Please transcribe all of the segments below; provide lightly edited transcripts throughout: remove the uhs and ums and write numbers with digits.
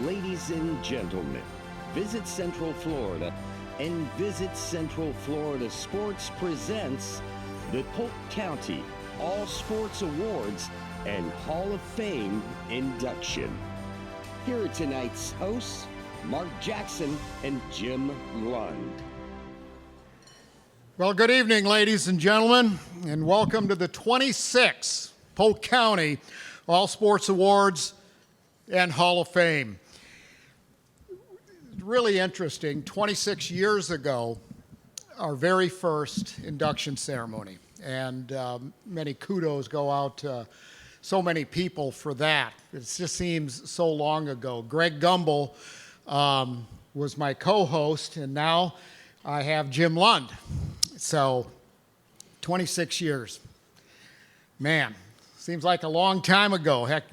Ladies and gentlemen, Visit Central Florida and Visit Central Florida Sports presents the Polk County All Sports Awards and Hall of Fame induction. Here are tonight's hosts, Mark Jackson and Jim Lund. Well, good evening, ladies and gentlemen, and welcome to the 26th Polk County All Sports Awards and Hall of Fame. Really interesting, 26 years ago, our very first induction ceremony, and many kudos go out to so many people for that. It just seems so long ago. Greg Gumbel was my co-host, and now I have Jim Lund. So, 26 years. Man, seems like a long time ago. Heck,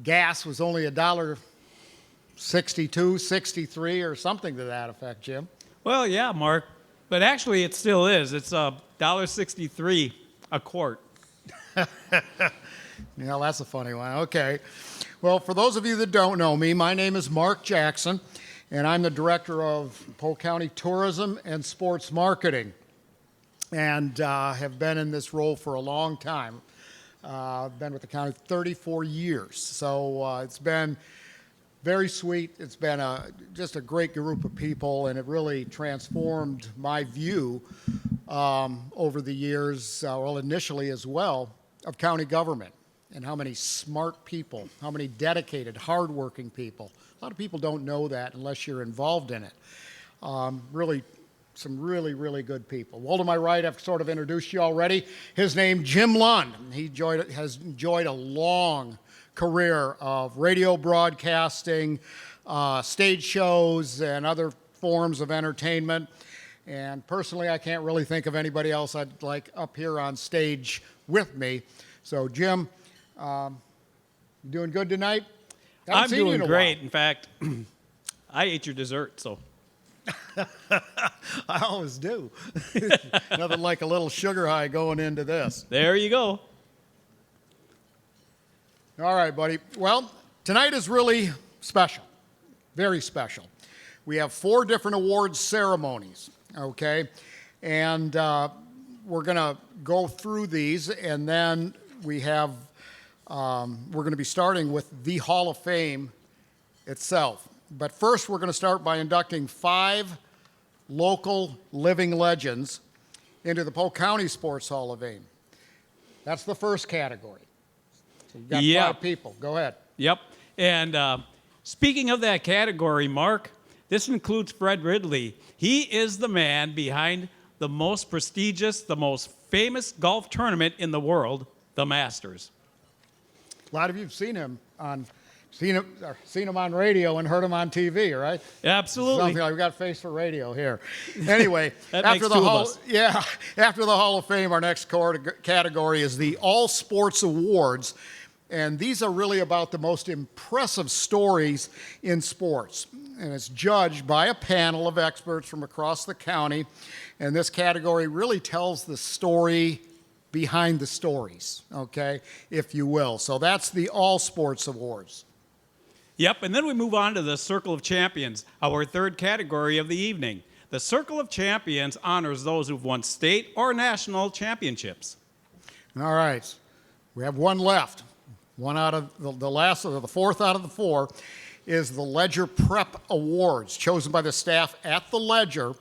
gas was only $1.62, 63, or something to that effect, Jim. Well, yeah, Mark, but actually it still is. It's $1.63 a quart. Yeah, that's a funny one. Okay. Well, for those of you that don't know me, my name is Mark Jackson, and I'm the director of Polk County Tourism and Sports Marketing, and have been in this role for a long time. I've been with the county 34 years, so it's been very sweet. It's been just a great group of people, and it really transformed my view over the years, well, initially as well, of county government and how many smart people, how many dedicated, hardworking people. A lot of people don't know that unless you're involved in it. Really, some really good people. Well, to my right, I've sort of introduced you already. His name, Jim Lund. He has enjoyed a long career of radio broadcasting, stage shows, and other forms of entertainment. And personally, I can't really think of anybody else I'd like up here on stage with me. So, Jim, you doing good tonight? I'm doing great. In fact, I ate your dessert, so. I always do. Nothing like a little sugar high going into this. There you go. All right, buddy. Well, tonight is really special, very special. We have 4 different awards ceremonies, okay? And we're going to go through these, and then we have, we're going to be starting with the Hall of Fame itself. But first, we're going to start by inducting 5 local living legends into the Polk County Sports Hall of Fame. That's the first category. So you've got 5 people. Go ahead. Yep. And speaking of that category, Mark, this includes Fred Ridley. He is the man behind the most prestigious, the most famous golf tournament in the world, the Masters. A lot of you have seen him on radio and heard him on TV, right? Absolutely. Something like, we've got a face for radio here. Anyway, after the Hall of Fame, our next category is the All Sports Awards. And these are really about the most impressive stories in sports. And it's judged by a panel of experts from across the county. And this category really tells the story behind the stories, okay, if you will. So that's the All Sports Awards. Yep, and then we move on to the Circle of Champions, our third category of the evening. The Circle of Champions honors those who've won state or national championships. All right, we have one left. One out of the fourth out of the 4 is the Ledger Prep Awards, chosen by the staff at the Ledger.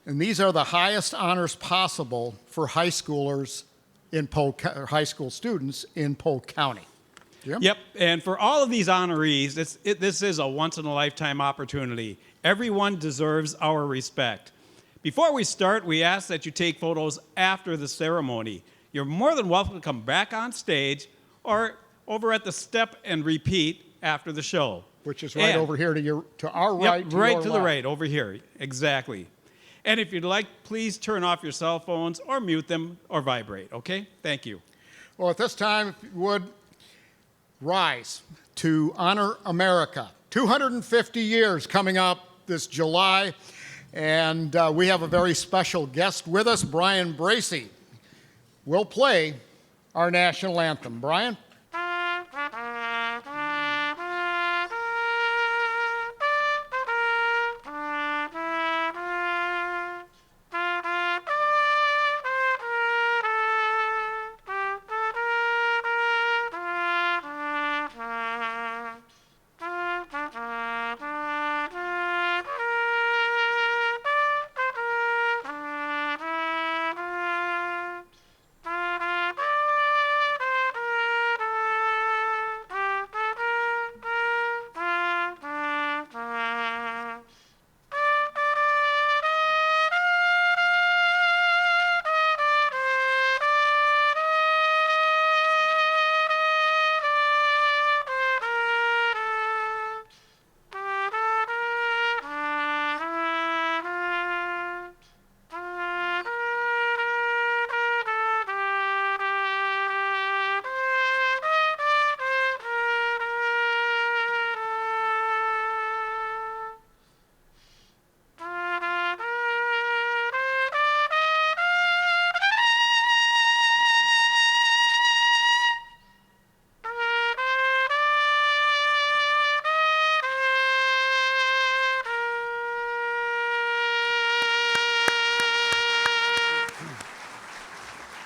And these are the highest honors possible for high schoolers in high school students in Polk County. Jim? Yep, and for all of these honorees, this is a once-in-a-lifetime opportunity. Everyone deserves our respect. Before we start, we ask that you take photos after the ceremony. You're more than welcome to come back on stage or over at the step and repeat after the show. Which is right over here to our right. Yep, right to the right, over here, exactly. And if you'd like, please turn off your cell phones or mute them or vibrate, okay? Thank you. Well, at this time, if you would, rise to honor America. 250 years coming up this July, and we have a very special guest with us. Brian Bracey will play our national anthem. Brian?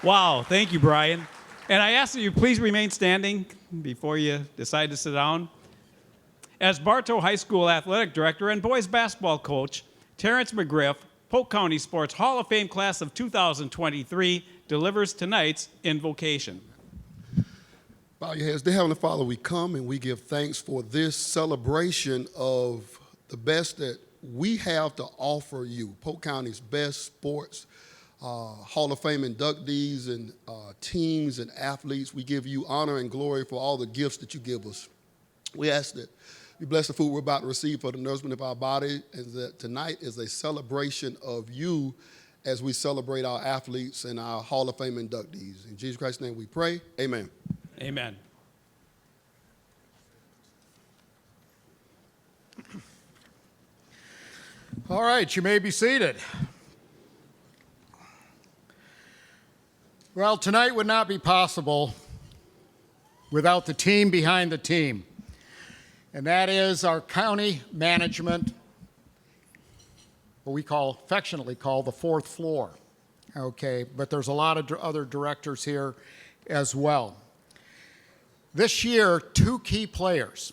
Wow, thank you, Brian. And I ask that you please remain standing before you decide to sit down. As Bartow High School Athletic Director and boys basketball coach, Terrence McGriff, Polk County Sports Hall of Fame Class of 2023, delivers tonight's invocation. Bow your heads. Dear Heavenly Father, we come and we give thanks for this celebration of the best that we have to offer you, Polk County's best sports Hall of Fame inductees and teams and athletes. We give you honor and glory for all the gifts that you give us. We ask that you bless the food we're about to receive for the nourishment of our body, and that tonight is a celebration of you as we celebrate our athletes and our Hall of Fame inductees. In Jesus Christ's name we pray, amen. Amen. All right, you may be seated. Well, tonight would not be possible without the team behind the team, and that is our county management, what we affectionately call the fourth floor. Okay, but there's a lot of other directors here as well. This year, 2 key players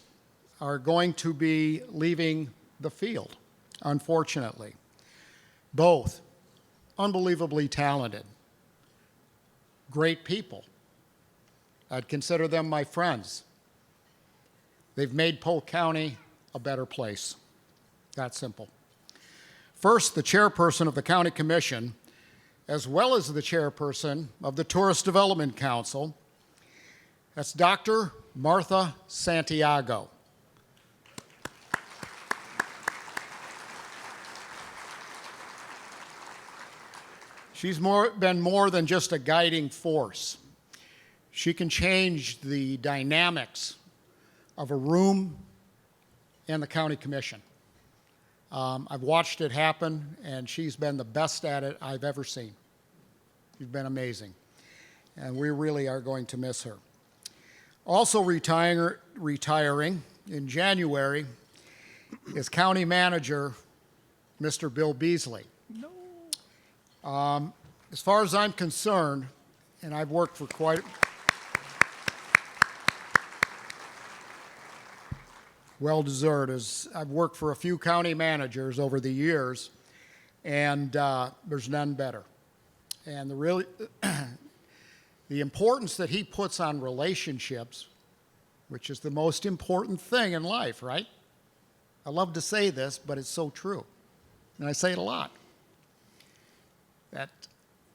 are going to be leaving the field, unfortunately. Both unbelievably talented, great people. I'd consider them my friends. They've made Polk County a better place. That simple. First, the chairperson of the County Commission, as well as the chairperson of the Tourist Development Council. That's Dr. Martha Santiago. She's been more than just a guiding force. She can change the dynamics of a room and the county commission. I've watched it happen, and she's been the best at it I've ever seen. She's been amazing, and we really are going to miss her. Also retiring in January is County Manager Mr. Bill Beasley. As far as I'm concerned, and I've worked for well-deserved, as I've worked for a few county managers over the years, and there's none better. And the importance that he puts on relationships, which is the most important thing in life, right? I love to say this, but it's so true. And I say it a lot. That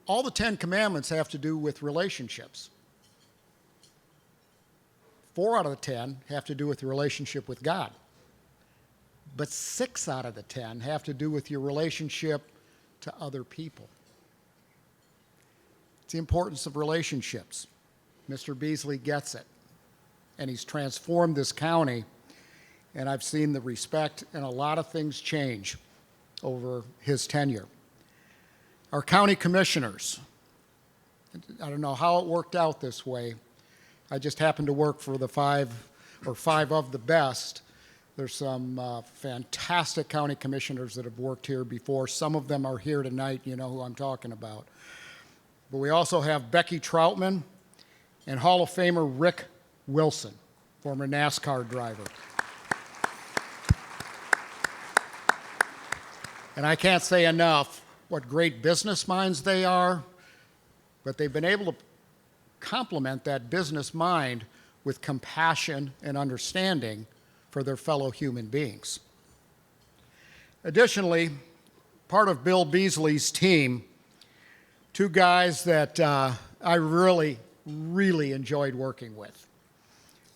all the 10 commandments have to do with relationships. 4 out of the 10 have to do with your relationship with God. But 6 out of the 10 have to do with your relationship to other people. It's the importance of relationships. Mr. Beasley gets it. And he's transformed this county, and I've seen the respect and a lot of things change over his tenure. Our county commissioners, I don't know how it worked out this way. I just happened to work for the 5 of the best. There's some fantastic county commissioners that have worked here before. Some of them are here tonight. You know who I'm talking about. But we also have Becky Troutman and Hall of Famer Rick Wilson, former NASCAR driver. And I can't say enough what great business minds they are, but they've been able to complement that business mind with compassion and understanding for their fellow human beings. Additionally, part of Bill Beasley's team, 2 guys that I really enjoyed working with.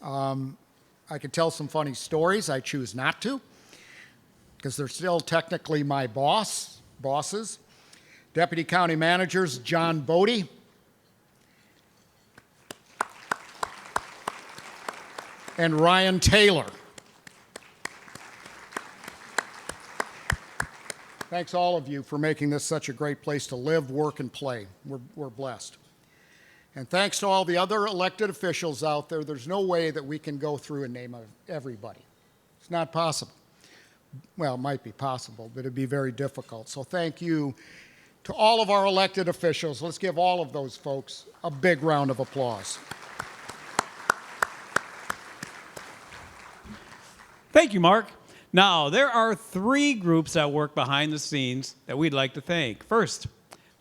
I could tell some funny stories. I choose not to, because they're still technically my bosses. Deputy County Managers John Bodie and Ryan Taylor. Thanks all of you for making this such a great place to live, work, and play. We're blessed. And thanks to all the other elected officials out there. There's no way that we can go through and name everybody. It's not possible. Well, it might be possible, but it'd be very difficult. So thank you To all of our elected officials, let's give all of those folks a big round of applause. Thank you, Mark. Now, there are 3 groups that work behind the scenes that we'd like to thank. First,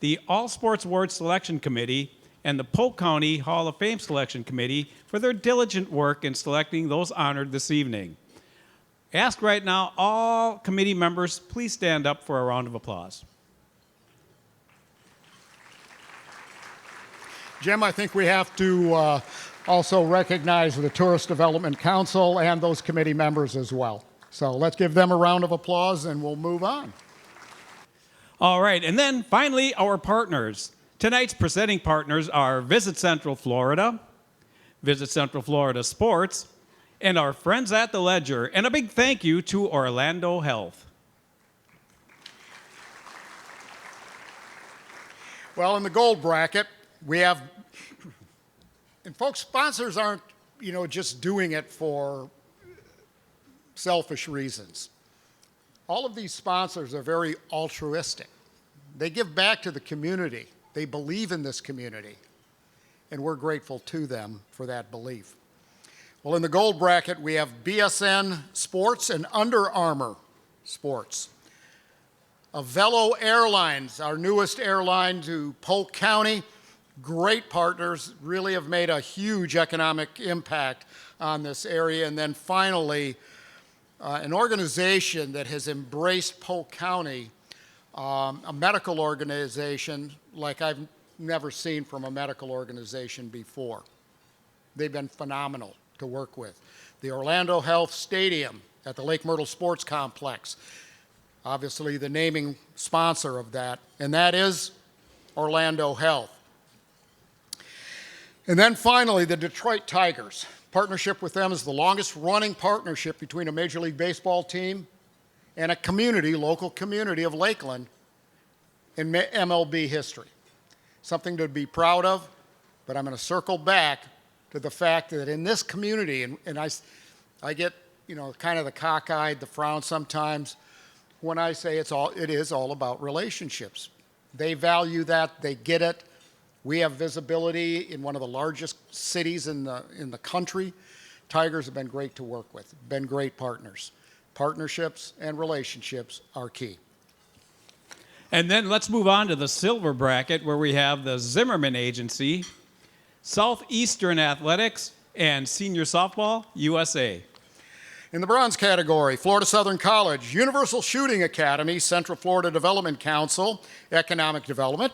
the All Sports Awards Selection Committee and the Polk County Hall of Fame Selection Committee for their diligent work in selecting those honored this evening. Ask right now, all committee members, please stand up for a round of applause. Jim, I think we have to also recognize the Tourist Development Council and those committee members as well. So let's give them a round of applause and we'll move on. All right, and then finally, our partners. Tonight's presenting partners are Visit Central Florida, Visit Central Florida Sports, and our friends at the Ledger. And a big thank you to Orlando Health. Well, in the gold bracket, we have, and folks, sponsors aren't, just doing it for selfish reasons. All of these sponsors are very altruistic. They give back to the community. They believe in this community, and we're grateful to them for that belief. Well, in the gold bracket, we have BSN Sports and Under Armour Sports. Avelo Airlines, our newest airline to Polk County, great partners, really have made a huge economic impact on this area. And then finally, an organization that has embraced Polk County, a medical organization like I've never seen from a medical organization before. They've been phenomenal to work with. The Orlando Health Stadium at the Lake Myrtle Sports Complex, obviously the naming sponsor of that, and that is Orlando Health. And then finally, the Detroit Tigers. Partnership with them is the longest running partnership between a Major League Baseball team and a community, local community of Lakeland in MLB history. Something to be proud of, but I'm going to circle back to the fact that in this community, and I get, kind of the cockeyed, the frown sometimes when I say it is all about relationships. They value that, they get it. We have visibility in one of the largest cities in the country. Tigers have been great to work with, been great partners. Partnerships and relationships are key. And then let's move on to the silver bracket, where we have the Zimmerman Agency, Southeastern Athletics, and Senior Softball USA. In the bronze category, Florida Southern College, Universal Shooting Academy, Central Florida Development Council, Economic Development,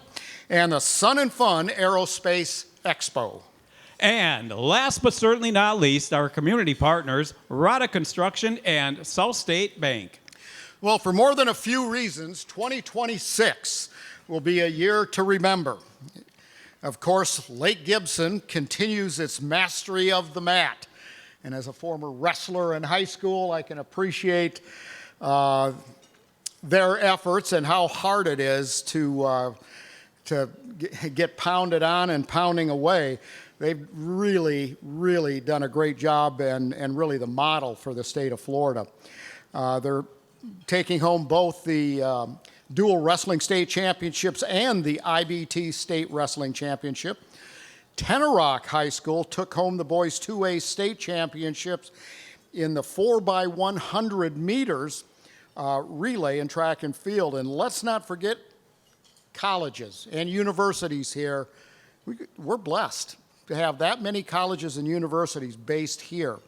and the Sun and Fun Aerospace Expo. And last but certainly not least, our community partners, Rada Construction and South State Bank. Well, for more than a few reasons, 2026 will be a year to remember. Of course, Lake Gibson continues its mastery of the mat. And as a former wrestler in high school, I can appreciate their efforts and how hard it is to get pounded on and pounding away. They've really, really done a great job and really the model for the state of Florida. They're taking home both the dual wrestling state championships and the IBT state wrestling championship. Tenorock High School took home the boys 2A state championships in the 4x100 meters relay in track and field. And let's not forget colleges and universities here. We're blessed to have that many colleges and universities based here.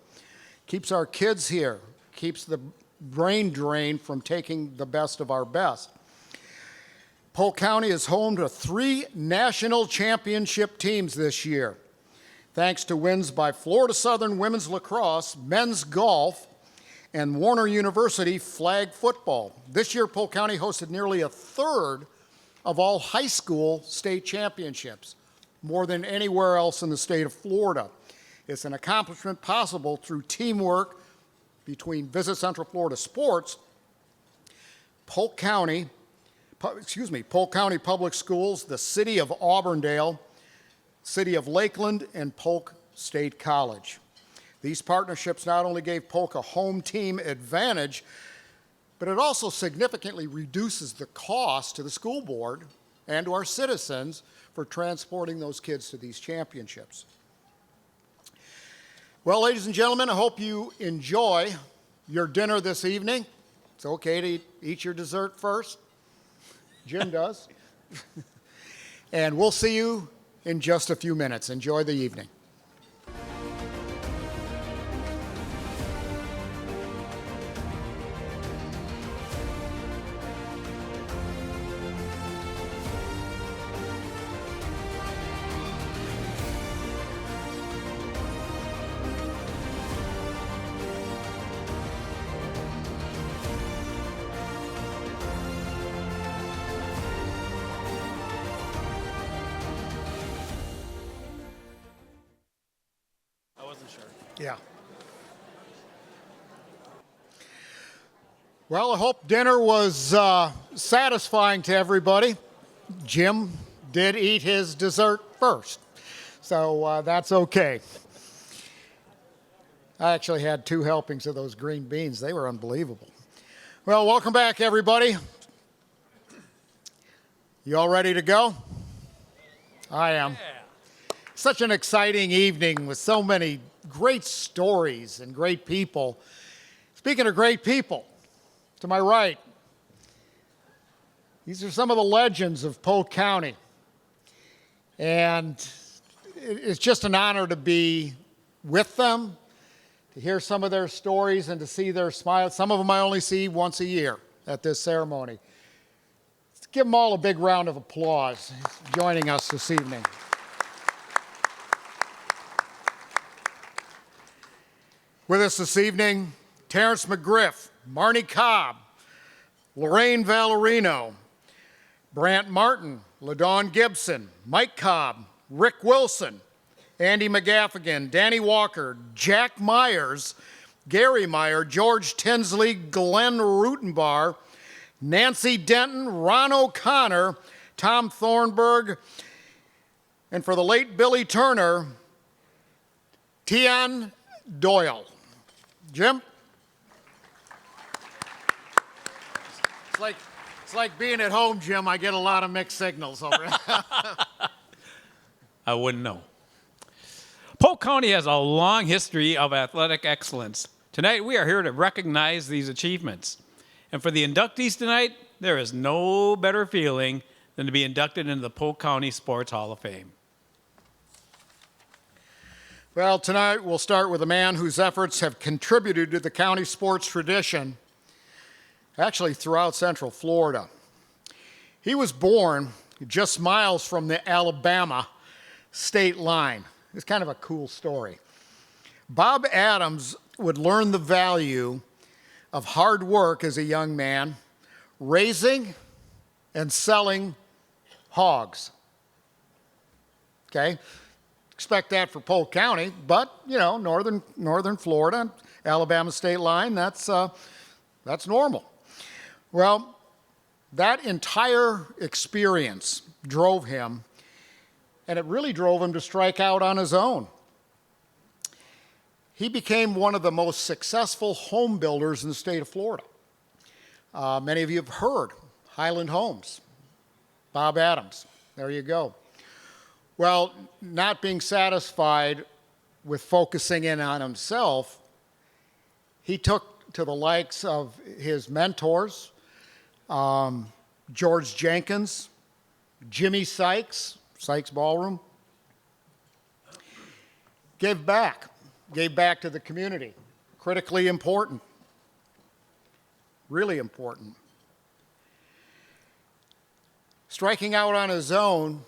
Keeps our kids here, keeps the brain drain from taking the best of our best. Polk County is home to 3 national championship teams this year, thanks to wins by Florida Southern Women's Lacrosse, Men's Golf, and Warner University Flag Football. This year, Polk County hosted nearly a third of all high school state championships, more than anywhere else in the state of Florida. It's an accomplishment possible through teamwork between Visit Central Florida Sports, Polk County Public Schools, the City of Auburndale, City of Lakeland, and Polk State College. These partnerships not only gave Polk a home team advantage, but it also significantly reduces the cost to the school board and to our citizens for transporting those kids to these championships. Well, ladies and gentlemen, I hope you enjoy your dinner this evening. It's okay to eat your dessert first. Jim does. And we'll see you in just a few minutes. Enjoy the evening. Yeah. Well, I hope dinner was satisfying to everybody. Jim did eat his dessert first, so that's okay. I actually had 2 helpings of those green beans. They were unbelievable. Well, welcome back, everybody. You all ready to go? I am. Such an exciting evening with so many great stories and great people. Speaking of great people, to my right, these are some of the legends of Polk County. And it's just an honor to be with them, to hear some of their stories and to see their smiles. Some of them I only see once a year at this ceremony. Let's give them all a big round of applause joining us this evening. With us this evening, Terrence McGriff, Marnie Cobb, Lorraine Valerino, Brant Martin, LaDawn Gibson, Mike Cobb, Rick Wilson, Andy McGaffigan, Danny Walker, Jack Myers, Gary Meyer, George Tinsley, Glenn Rutenbar, Nancy Denton, Ron O'Connor, Tom Thornburg, and for the late Billy Turner, Tian Doyle. Jim? It's like being at home, Jim. I get a lot of mixed signals over it. I wouldn't know. Polk County has a long history of athletic excellence. Tonight, we are here to recognize these achievements. And for the inductees tonight, there is no better feeling than to be inducted into the Polk County Sports Hall of Fame. Well, tonight we'll start with a man whose efforts have contributed to the county sports tradition, actually throughout Central Florida. He was born just miles from the Alabama state line. It's kind of a cool story. Bob Adams would learn the value of hard work as a young man, raising and selling hogs. Okay? Expect that for Polk County, but you know, northern Florida, Alabama state line, that's normal. Well, that entire experience drove him, and it really drove him to strike out on his own. He became one of the most successful home builders in the state of Florida. Many of you have heard Highland Homes, Bob Adams. There you go. Well, not being satisfied with focusing in on himself, he took to the likes of his mentors, George Jenkins, Jimmy Sykes, Sykes Ballroom, gave back to the community. Critically important, really important. Striking out on his own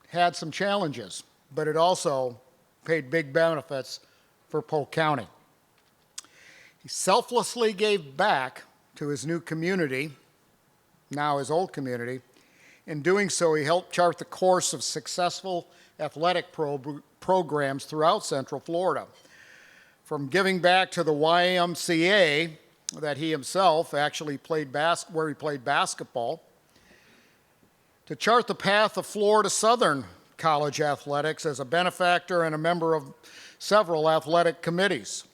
had some challenges, but it also paid big benefits for Polk County. He selflessly gave back to his new community, now his old community. In doing so, he helped chart the course of successful athletic programs throughout Central Florida. From giving back to the YMCA that he himself actually played where he played basketball, to chart the path of Florida Southern College athletics as a benefactor and a member of several athletic committees.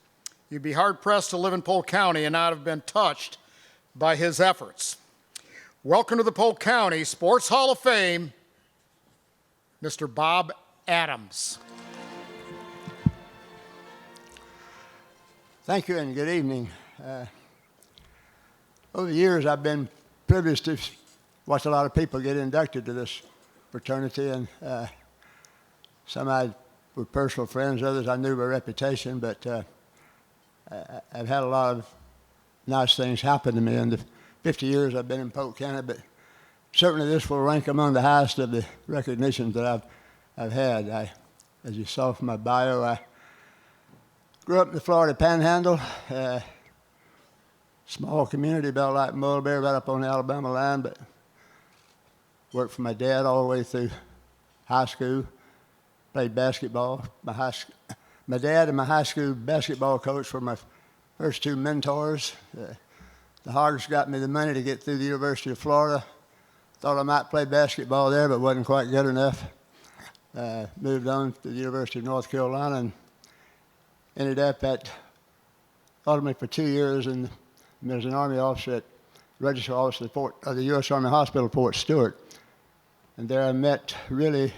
You'd be hard-pressed to live in Polk County and not have been touched by his efforts. welcome to the Polk County Sports Hall of Fame, Mr. Bob Adams. Thank you and good evening. Over the years, I've been privileged to watch a lot of people get inducted to this fraternity, and some I were personal friends, others I knew by reputation, but I've had a lot of nice things happen to me in the 50 years I've been in Polk County, but certainly this will rank among the highest of the recognitions that I've had. As you saw from my bio, I grew up in the Florida Panhandle, small community about like Mulberry, right up on the Alabama line, but worked for my dad all the way through high school, played basketball. My dad and my high school basketball coach were my first two mentors. The Hoggers got me the money to get through the University of Florida. Thought I might play basketball there, but wasn't quite good enough. Moved on to the University of North Carolina and ended up at ultimately for 2 years as an Army officer at Register Officer of the U.S. Army Hospital, Fort Stewart. And there I met really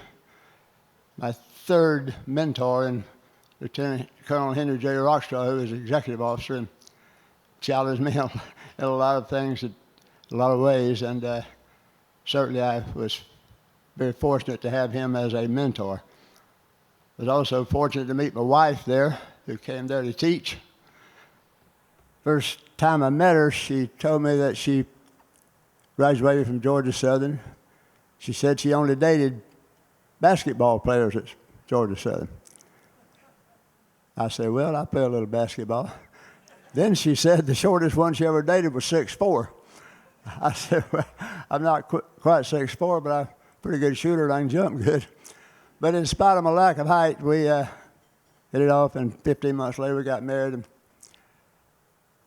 my third mentor in Lieutenant Colonel Henry J. Rockstraw, who was executive officer and challenged me in a lot of things, in a lot of ways. And certainly I was very fortunate to have him as a mentor. I was also fortunate to meet my wife there, who came there to teach. First time I met her, she told me that she graduated from Georgia Southern. She said she only dated basketball players at Georgia Southern. I said, well, I play a little basketball. Then she said the shortest one she ever dated was 6'4". I said, well, I'm not quite 6'4", but I'm a pretty good shooter and I can jump good. But in spite of my lack of height, we hit it off, and 15 months later we got married. And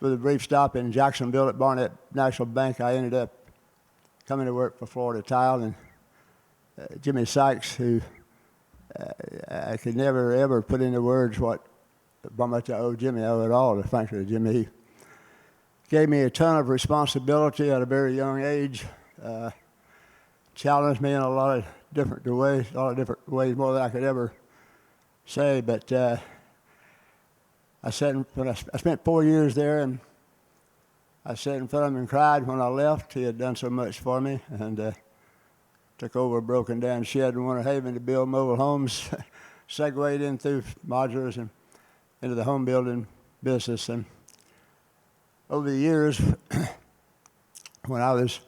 with a brief stop in Jacksonville at Barnett National Bank, I ended up coming to work for Florida Tile, and Jimmy Sykes, who I could never, ever put into words how much I owe Jimmy. I owe it all, frankly, to Jimmy. He gave me a ton of responsibility at a very young age, challenged me in a lot of different ways, more than I could ever say. But I spent 4 years there, and I sat in front of him and cried when I left. He had done so much for me, and took over a broken down shed in Winter Haven to build mobile homes, segued in through modulars and into the home building business. And over the years, when I was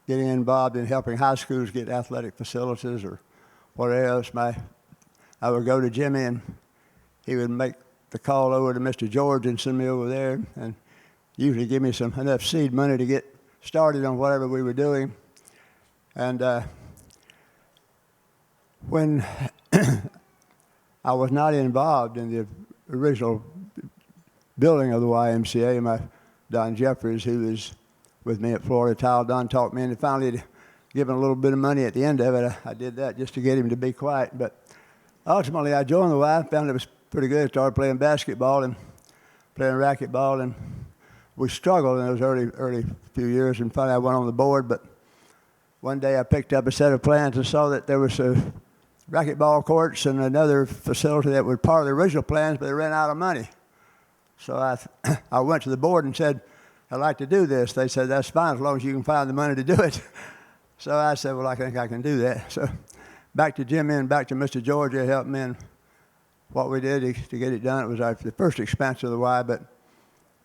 getting involved in helping high schools get athletic facilities or whatever else, I would go to Jimmy, and he would make the call over to Mr. George and send me over there, and usually give me enough seed money to get started on whatever we were doing. And when I was not involved in the original building of the YMCA, Don Jeffries, who was with me at Florida Tile, Don talked me into finally giving a little bit of money at the end of it. I did that just to get him to be quiet. But ultimately, I joined the Y, found it was pretty good. Started playing basketball and playing racquetball, and we struggled in those early few years. And finally, I went on the board. But one day, I picked up a set of plans and saw that there was a racquetball courts and another facility that was part of the original plans, but they ran out of money. So I went to the board and said, I'd like to do this. They said, that's fine as long as you can find the money to do it. So I said, well, I think I can do that. So back to Jimmy and back to Mr. George, they helped me in what we did to get it done. It was the first expansion of the Y, but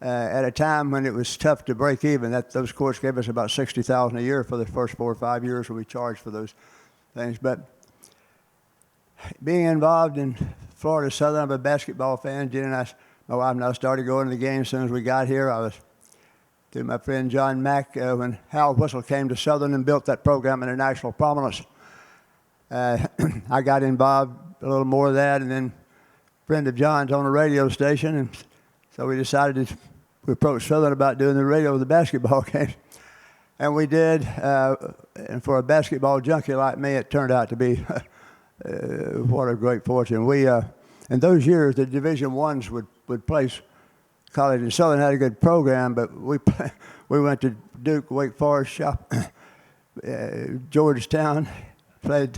at a time when it was tough to break even, those courts gave us about $60,000 a year for the first 4 or 5 years when we charged for those things. But being involved in Florida Southern, I'm a basketball fan. Jenny and my wife and I started going to the game as soon as we got here. I was through my friend John Mack when Hal Whistle came to Southern and built that program into national prominence. I got involved a little more of that, and then a friend of John's on a radio station, and so we decided to approach Southern about doing the radio of the basketball games. And we did, and for a basketball junkie like me, it turned out to be what a great fortune. We, in those years, the Division I's would place college, and Southern had a good program, but we we went to Duke, Wake Forest, shop, Georgetown, played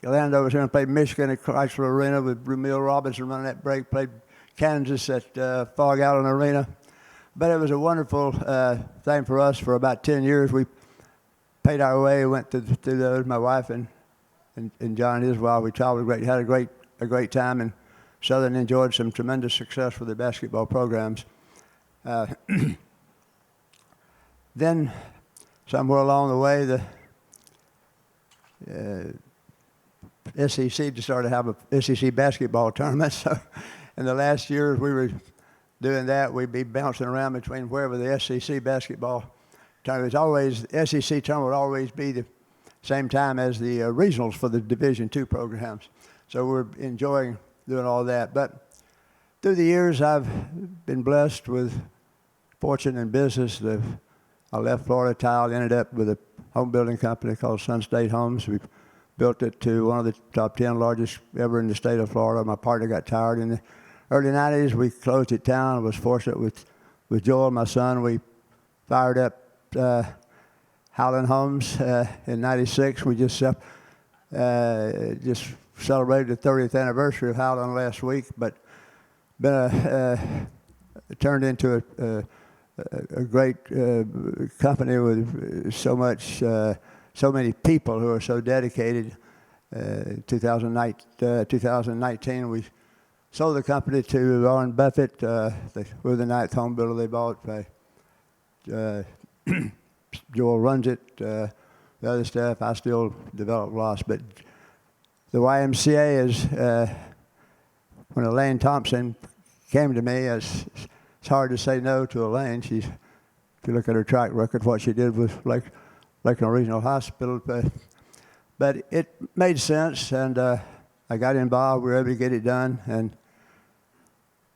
Orlando was here and played Michigan at Chrysler Arena with Ramil Robinson running that break, played Kansas at Fog Allen Arena. But it was a wonderful thing for us for about 10 years. We paid our way, went to those, my wife and John and his wife. We traveled great, had a great time, and Southern enjoyed some tremendous success with the basketball programs. Then, somewhere along the way, the SEC started to have a SEC basketball tournament. So, in the last years we were doing that, we'd be bouncing around between wherever the SEC basketball tournament was always. The SEC tournament would always be the same time as the regionals for the Division II programs. So we're enjoying doing all that. But through the years, I've been blessed with fortune in business. I left Florida Tile, ended up with a home building company called Sun State Homes. We built it to one of the top 10 largest ever in the state of Florida. My partner got tired in the early 90s. We closed it down. I was fortunate with Joel, my son. We fired up Howland Homes in 96. We just celebrated the 30th anniversary of Howland last week, but turned into a great company with so many people who are so dedicated. 2019, we sold the company to Warren Buffett. We're the 9th home builder they bought. Joel runs it. The other stuff, I still develop lots. But the YMCA is, when Elaine Thompson came to me, it's hard to say no to Elaine. If you look at her track record, what she did with Lakeland Regional Hospital. But it made sense, and I got involved. We were able to get it done. And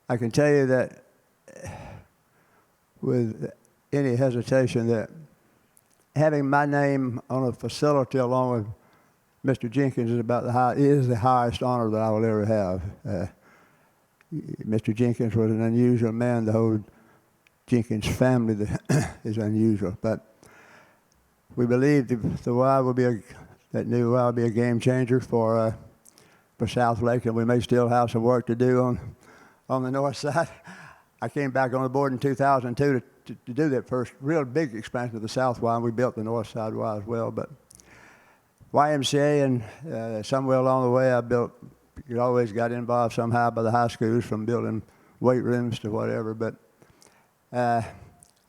I can tell you that with any hesitation that having my name on a facility along with Mr. Jenkins is the highest honor that I will ever have. Mr. Jenkins was an unusual man. The whole Jenkins family is unusual. But we believe the Y will be that new Y will be a game changer for South Lake, and we may still have some work to do on the north side. I came back on the board in 2002 to do that first real big expansion of the South Y, and we built the north side Y as well. But YMCA, and somewhere along the way, you always got involved somehow by the high schools, from building weight rooms to whatever. But I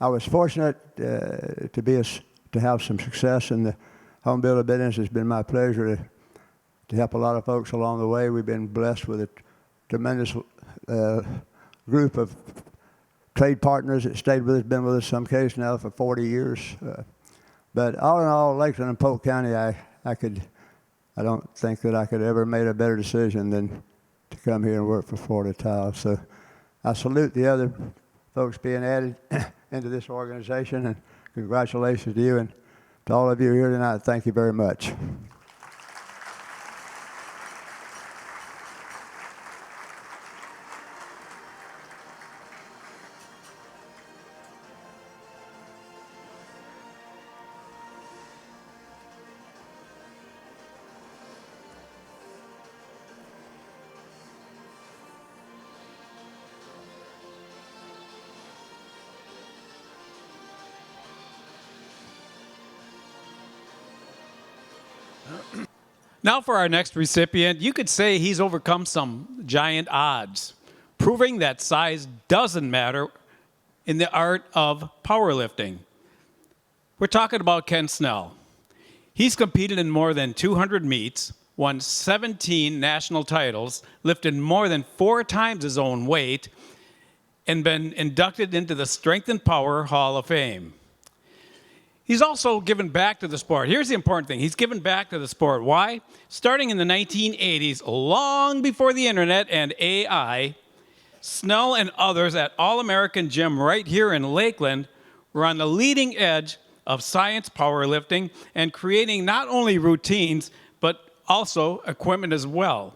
was fortunate to have some success in the home builder business. It's been my pleasure to help a lot of folks along the way. We've been blessed with a tremendous group of trade partners that stayed with us, been with us some case now for 40 years. But all in all, Lakeland and Polk County, I don't think that I could ever made a better decision than to come here and work for Florida Tile. So I salute the other folks being added into this organization, and congratulations to you, and to all of you here tonight, thank you very much. Now for our next recipient, you could say he's overcome some giant odds, proving that size doesn't matter in the art of powerlifting. We're talking about Ken Snell. He's competed in more than 200 meets, won 17 national titles, lifted more than 4 times his own weight, and been inducted into the Strength and Power Hall of Fame. He's also given back to the sport. Here's the important thing. He's given back to the sport. Why? Starting in the 1980s, long before the internet and AI, Snell and others at All-American Gym right here in Lakeland were on the leading edge of science powerlifting and creating not only routines, but also equipment as well.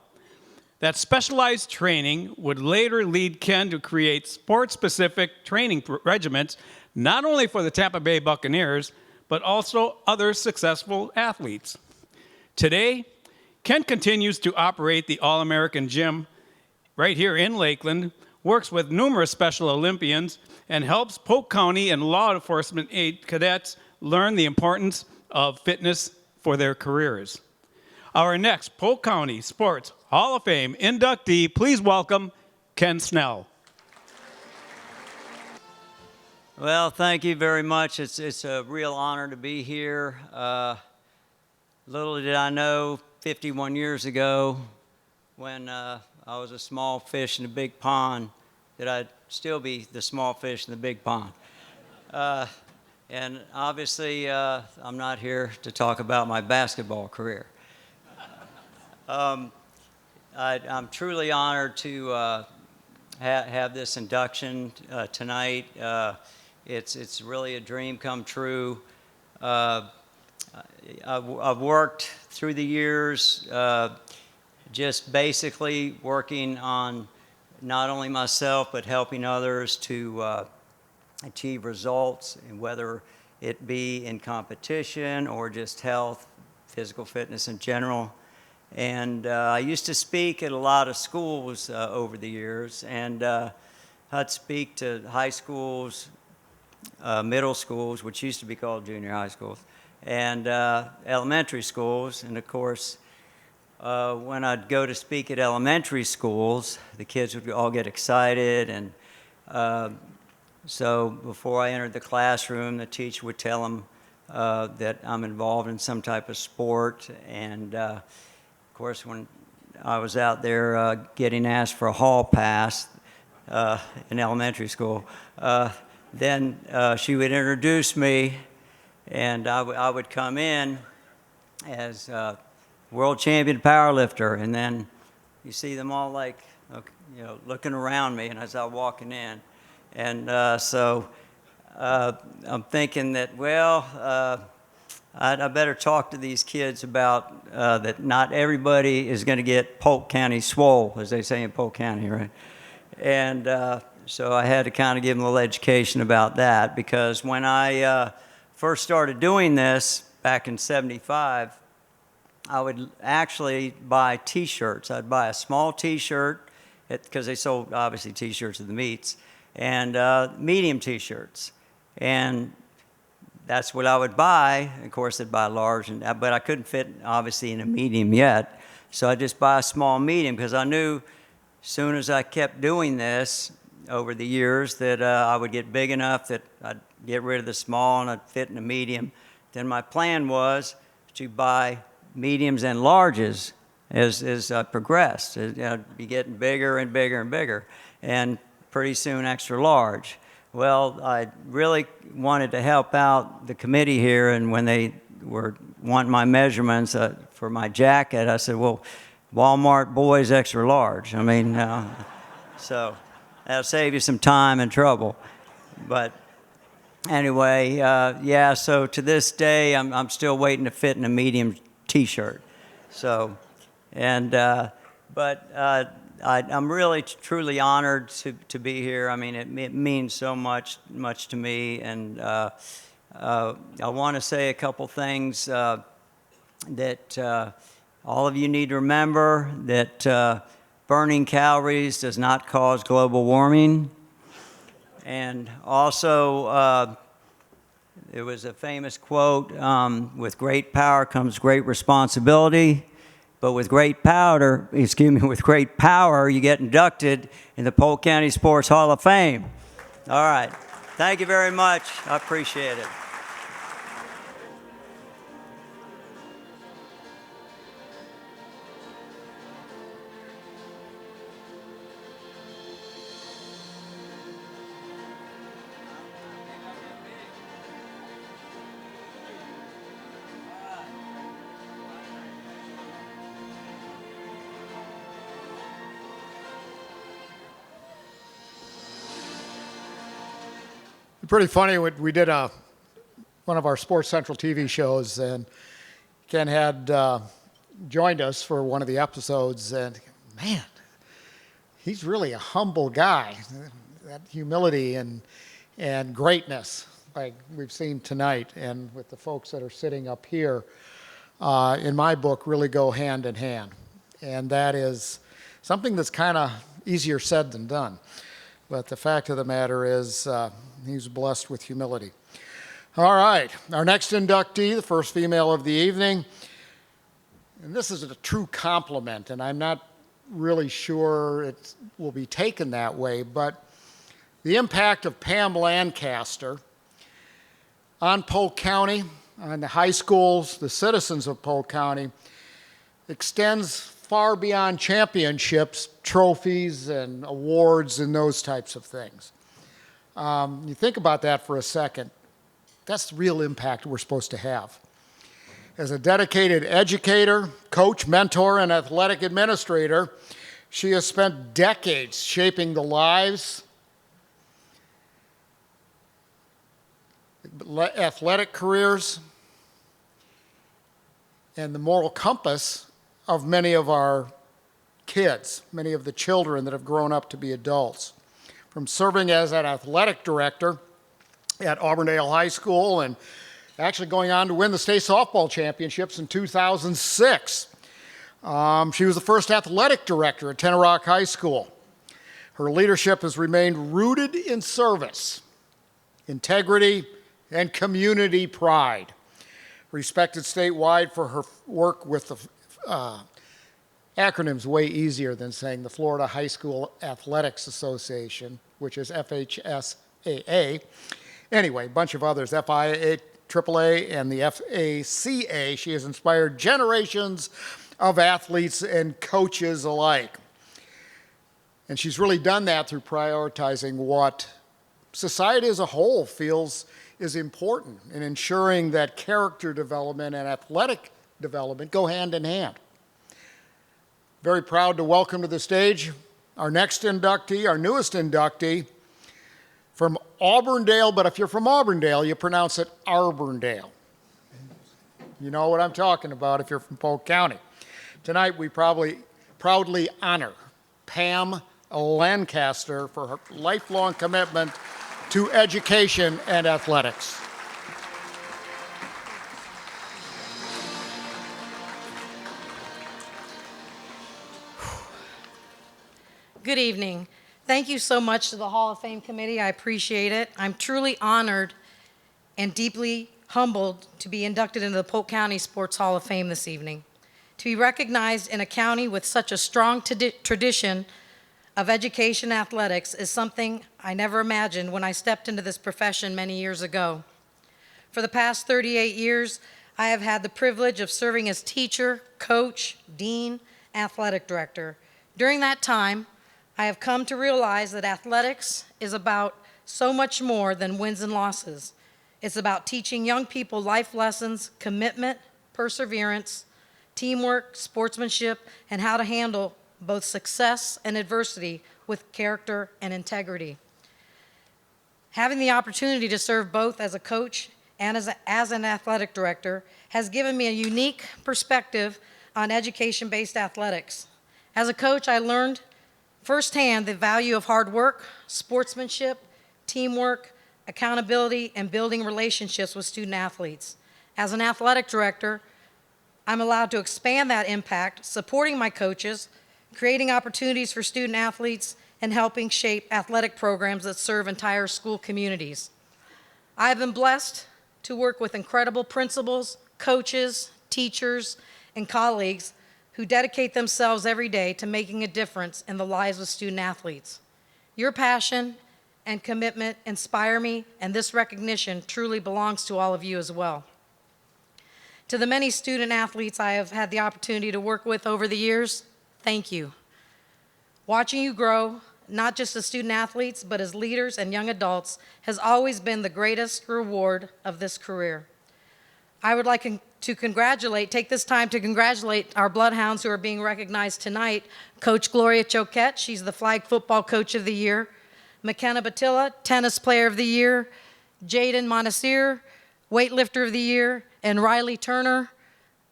That specialized training would later lead Ken to create sport-specific training regiments, not only for the Tampa Bay Buccaneers, but also other successful athletes. Today, Ken continues to operate the All-American Gym right here in Lakeland, works with numerous Special Olympians, and helps Polk County and law enforcement aid cadets learn the importance of fitness for their careers. Our next Polk County Sports Hall of Fame inductee, please welcome Ken Snell. Well, thank you very much. It's a real honor to be here. Little did I know 51 years ago when I was a small fish in a big pond that I'd still be the small fish in the big pond. And obviously, I'm not here to talk about my basketball career. I'm truly honored to have this induction tonight. It's really a dream come true. I've worked through the years just basically working on not only myself but helping others to achieve results, and whether it be in competition or just health, physical fitness in general. And I used to speak at a lot of schools over the years, and I'd speak to high schools, middle schools, which used to be called junior high schools, and elementary schools. And of course, when I'd go to speak at elementary schools, the kids would all get excited, and so before I entered the classroom, the teacher would tell them that I'm involved in some type of sport. And of course, when I was out there getting asked for a hall pass in elementary school, then she would introduce me, and I would come in as world champion powerlifter, and then you see them all like, looking around me, and as I'm walking in, and so I'm thinking that, well, I better talk to these kids about that not everybody is going to get Polk County swole, as they say in Polk County, right? And so I had to kind of give them a little education about that, because when I first started doing this back in '75, I would actually buy T-shirts. I'd buy a small T-shirt, because they sold, obviously, T-shirts at the meets, and medium T-shirts. And that's what I would buy. Of course, I'd buy large, but I couldn't fit, obviously, in a medium yet. So I'd just buy a small medium, because I knew as soon as I kept doing this over the years that I would get big enough that I'd get rid of the small and I'd fit in a medium. Then my plan was to buy mediums and larges as I progressed. I'd be getting bigger and bigger and bigger, and pretty soon extra large. Well, I really wanted to help out the committee here, and when they were wanting my measurements for my jacket, I said, well, Walmart boys extra large. I mean, so that'll save you some time and trouble. But anyway, yeah, so to this day, I'm still waiting to fit in a medium T-shirt. So, and, but I'm really truly honored to be here. I mean, it means so much to me, and I want to say a couple things that all of you need to remember, that burning calories does not cause global warming. And also, there was a famous quote, with great power comes great responsibility. But with great power, you get inducted in the Polk County Sports Hall of Fame. All right. Thank you very much. I appreciate it. Pretty funny, we did one of our Sports Central TV shows, and Ken had joined us for one of the episodes, and man, he's really a humble guy. That humility and greatness, like we've seen tonight, and with the folks that are sitting up here, in my book, really go hand in hand. And that is something that's kind of easier said than done. But the fact of the matter is, he's blessed with humility. All right, our next inductee, the first female of the evening, and this is a true compliment, and I'm not really sure it will be taken that way, but the impact of Pam Lancaster on Polk County, on the high schools, the citizens of Polk County, extends far beyond championships, trophies, and awards, and those types of things. You think about that for a second. That's the real impact we're supposed to have. As a dedicated educator, coach, mentor, and athletic administrator, she has spent decades shaping the lives, athletic careers, and the moral compass of many of our kids, many of the children that have grown up to be adults. From serving as an athletic director at Auburndale High School and actually going on to win the state softball championships in 2006. She was the first athletic director at Tenor Rock High School. Her leadership has remained rooted in service, integrity, and community pride. Respected statewide for her work with the acronym's way easier than saying the Florida High School Athletics Association, which is FHSAA. Anyway, a bunch of others, FIA, AAA, and the FACA. She has inspired generations of athletes and coaches alike. And she's really done that through prioritizing what society as a whole feels is important in ensuring that character development and athletic development go hand in hand. Very proud to welcome to the stage our next inductee, our newest inductee from Auburndale, but if you're from Auburndale, you pronounce it Auburndale. You know what I'm talking about if you're from Polk County. Tonight we proudly honor Pam Lancaster for her lifelong commitment to education and athletics. Good evening. Thank you so much to the Hall of Fame Committee. I appreciate it. I'm truly honored and deeply humbled to be inducted into the Polk County Sports Hall of Fame this evening. To be recognized in a county with such a strong tradition of education and athletics is something I never imagined when I stepped into this profession many years ago. For the past 38 years, I have had the privilege of serving as teacher, coach, dean, athletic director. During that time, I have come to realize that athletics is about so much more than wins and losses. It's about teaching young people life lessons, commitment, perseverance, teamwork, sportsmanship, and how to handle both success and adversity with character and integrity. Having the opportunity to serve both as a coach and as an athletic director has given me a unique perspective on education-based athletics. As a coach, I learned firsthand the value of hard work, sportsmanship, teamwork, accountability, and building relationships with student athletes. As an athletic director, I'm allowed to expand that impact, supporting my coaches, creating opportunities for student athletes, and helping shape athletic programs that serve entire school communities. I have been blessed to work with incredible principals, coaches, teachers, and colleagues who dedicate themselves every day to making a difference in the lives of student athletes. Your passion and commitment inspire me, and this recognition truly belongs to all of you as well. To the many student athletes I have had the opportunity to work with over the years, thank you. Watching you grow, not just as student athletes, but as leaders and young adults, has always been the greatest reward of this career. I would like to take this time to congratulate our Bloodhounds who are being recognized tonight. Coach Gloria Choquette, she's the Flag Football Coach of the Year. McKenna Batilla, Tennis Player of the Year. Jaden Monasir, Weightlifter of the Year. And Riley Turner,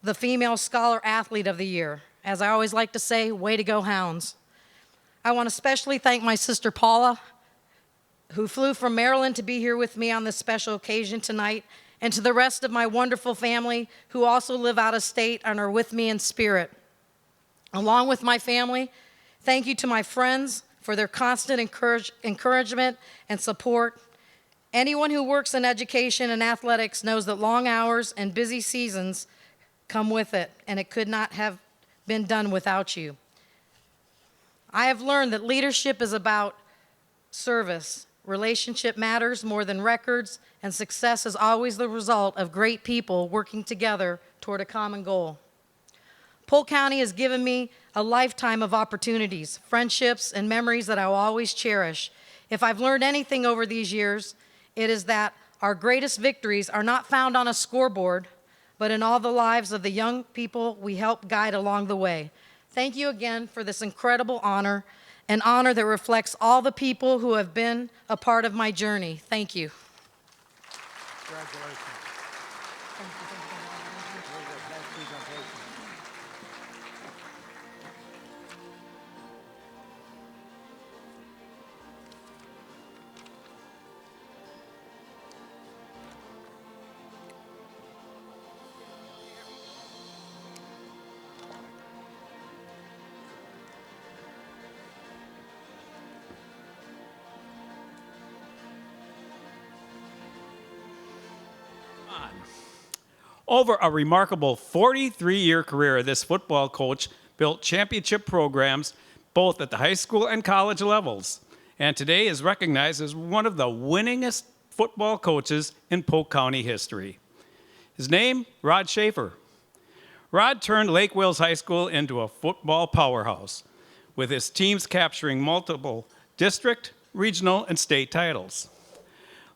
the Female Scholar Athlete of the Year. As I always like to say, way to go, Hounds. I want to especially thank my sister Paula, who flew from Maryland to be here with me on this special occasion tonight, and to the rest of my wonderful family who also live out of state and are with me in spirit. Along with my family, thank you to my friends for their constant encouragement and support. Anyone who works in education and athletics knows that long hours and busy seasons come with it, and it could not have been done without you. I have learned that leadership is about service. Relationship matters more than records, and success is always the result of great people working together toward a common goal. Polk County has given me a lifetime of opportunities, friendships, and memories that I will always cherish. If I've learned anything over these years, it is that our greatest victories are not found on a scoreboard, but in all the lives of the young people we help guide along the way. Thank you again for this incredible honor, an honor that reflects all the people who have been a part of my journey. Thank you. Congratulations. Over a remarkable 43-year career, this football coach built championship programs both at the high school and college levels, and today is recognized as one of the winningest football coaches in Polk County history. His name, Rod Schaefer. Rod turned Lake Wales High School into a football powerhouse, with his teams capturing multiple district, regional, and state titles.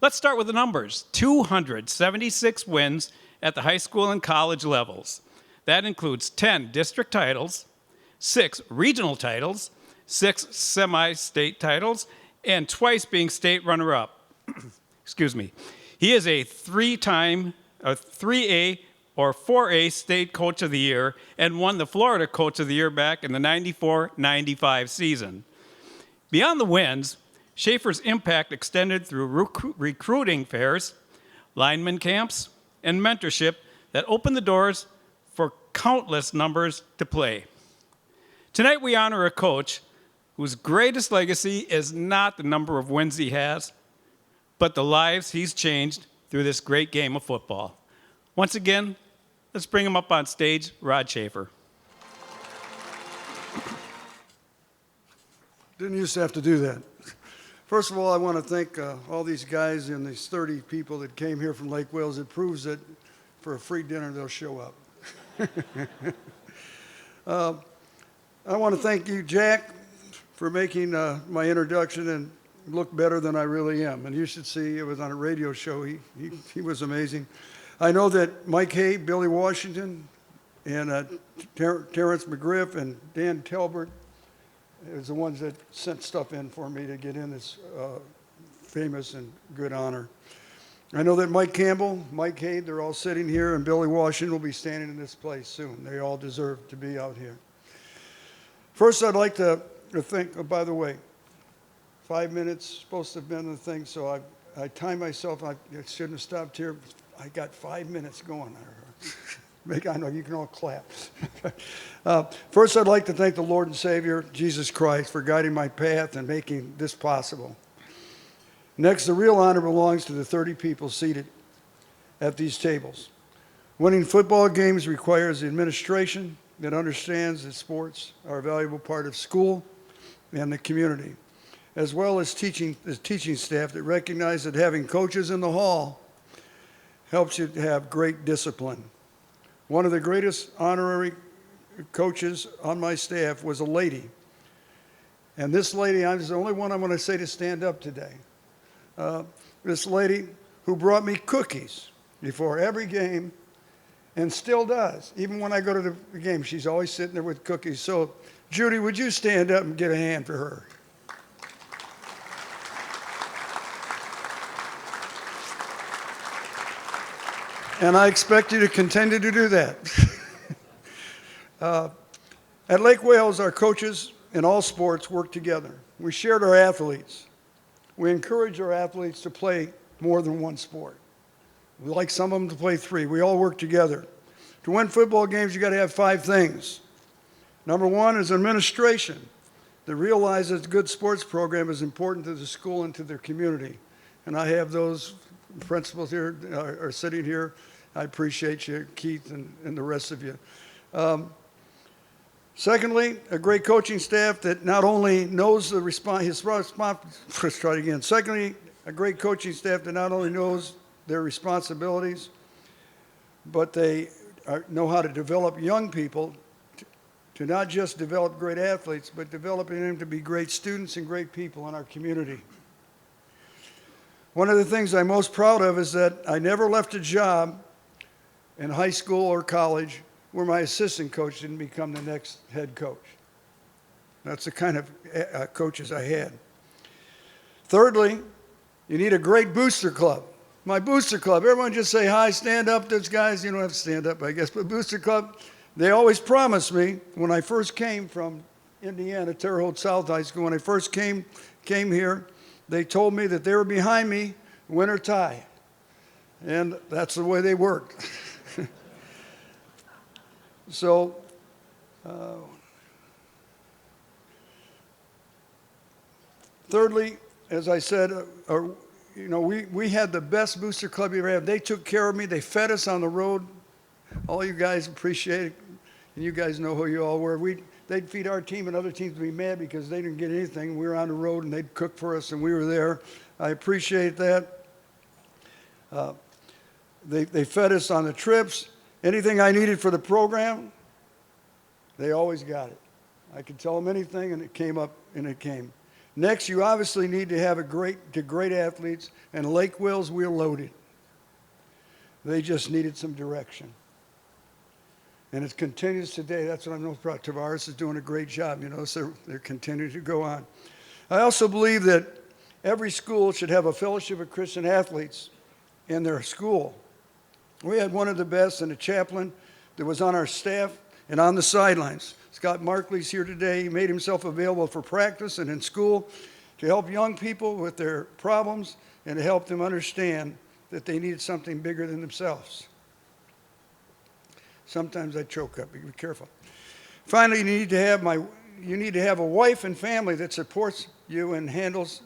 Let's start with the numbers. 276 wins at the high school and college levels. That includes 10 district titles, 6 regional titles, 6 semi-state titles, and twice being state runner-up. Excuse me. He is a 3-time 3A or 4A state coach of the year and won the Florida Coach of the Year back in the 94-95 season. Beyond the wins, Schaefer's impact extended through recruiting fairs, lineman camps, and mentorship that opened the doors for countless numbers to play. Tonight we honor a coach whose greatest legacy is not the number of wins he has, but the lives he's changed through this great game of football. Once again, let's bring him up on stage, Rod Schaefer. Didn't used to have to do that. First of all, I want to thank all these guys and these 30 people that came here from Lake Wales. It proves that for a free dinner, they'll show up. I want to thank you, Jack, for making my introduction and look better than I really am. And you should see, it was on a radio show. He was amazing. I know that Mike Hay, Billy Washington, and Terrence McGriff and Dan Telbert is the ones that sent stuff in for me to get in this famous and good honor. I know that Mike Campbell, Mike Hay, they're all sitting here, and Billy Washington will be standing in this place soon. They all deserve to be out here. First, I'd like to thank, oh, by the way, 5 minutes supposed to have been the thing, so I timed myself. I shouldn't have stopped here. I got 5 minutes going. I know you can all clap. First, I'd like to thank the Lord and Savior, Jesus Christ, for guiding my path and making this possible. Next, the real honor belongs to the 30 people seated at these tables. Winning football games requires the administration that understands that sports are a valuable part of school and the community, as well as the teaching staff that recognize that having coaches in the hall helps you to have great discipline. One of the greatest honorary coaches on my staff was a lady. And this lady, I'm the only one I'm going to say to stand up today. This lady who brought me cookies before every game and still does. Even when I go to the game, she's always sitting there with cookies. So, Judy, would you stand up and get a hand for her? And I expect you to continue to do that. At Lake Wales, our coaches in all sports work together. We shared our athletes. We encourage our athletes to play more than one sport. We like some of them to play 3. We all work together. To win football games, you got to have 5 things. Number 1 is administration that realizes a good sports program is important to the school and to their community. And I have those principals here are sitting here. I appreciate you, Keith, and the rest of you. Secondly, a great coaching staff that not only knows the let's try it again. Secondly, a great coaching staff that not only knows their responsibilities, but they know how to develop young people to not just develop great athletes, but developing them to be great students and great people in our community. One of the things I'm most proud of is that I never left a job in high school or college where my assistant coach didn't become the next head coach. That's the kind of coaches I had. Thirdly, you need a great booster club. My booster club, everyone just say hi, stand up, those guys, you don't have to stand up, I guess, but booster club, they always promised me when I first came from Indiana, Terre Haute South High School, when I first came here, they told me that they were behind me, win or tie. And that's the way they worked. So, thirdly, as I said, we had the best booster club you ever had. They took care of me. They fed us on the road. All you guys appreciate it, and you guys know who you all were. They'd feed our team, and other teams would be mad because they didn't get anything. We were on the road, and they'd cook for us, and we were there. I appreciate that. They fed us on the trips. Anything I needed for the program, they always got it. I could tell them anything, and it came up, and it came. Next, you obviously need to have great athletes, and Lake Wales, we're loaded. They just needed some direction. And it continues today. That's what I'm most proud of. Tavares is doing a great job, so they're continuing to go on. I also believe that every school should have a fellowship of Christian athletes in their school. We had one of the best and a chaplain that was on our staff and on the sidelines. Scott Markley's here today. He made himself available for practice and in school to help young people with their problems and to help them understand that they needed something bigger than themselves. Sometimes I choke up. Be careful. Finally, you need to have a wife and family that supports you and handles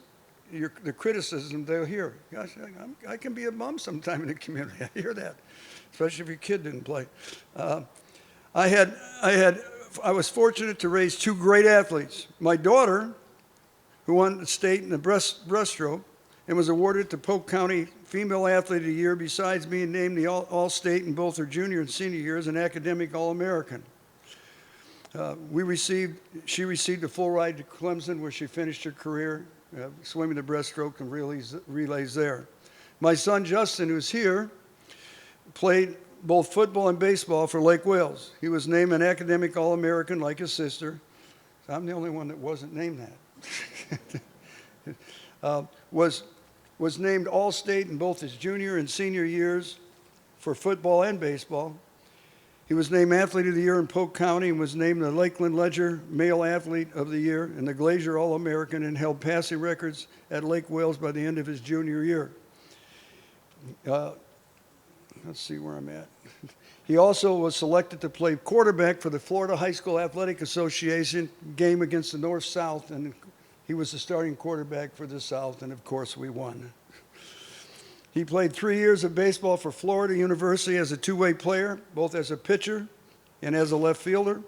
the criticism they'll hear. Gosh, I can be a bum sometime in the community. I hear that, especially if your kid didn't play. I was fortunate to raise 2 great athletes. My daughter, who won the state in the breaststroke and was awarded the Polk County Female Athlete of the Year, besides being named the All-State in both her junior and senior years, an academic All-American. She received a full ride to Clemson, where she finished her career swimming the breaststroke and relays there. My son Justin, who's here, played both football and baseball for Lake Wales. He was named an academic All-American like his sister. I'm the only one that wasn't named that. Was named All-State in both his junior and senior years for football and baseball. He was named Athlete of the Year in Polk County and was named the Lakeland Ledger Male Athlete of the Year and the Glazier All-American, and held passing records at Lake Wales by the end of his junior year. Let's see where I'm at. He also was selected to play quarterback for the Florida High School Athletic Association game against the North-South, and he was the starting quarterback for the South, and of course we won. He played 3 years of baseball for Florida University as a two-way player, both as a pitcher and as a left fielder,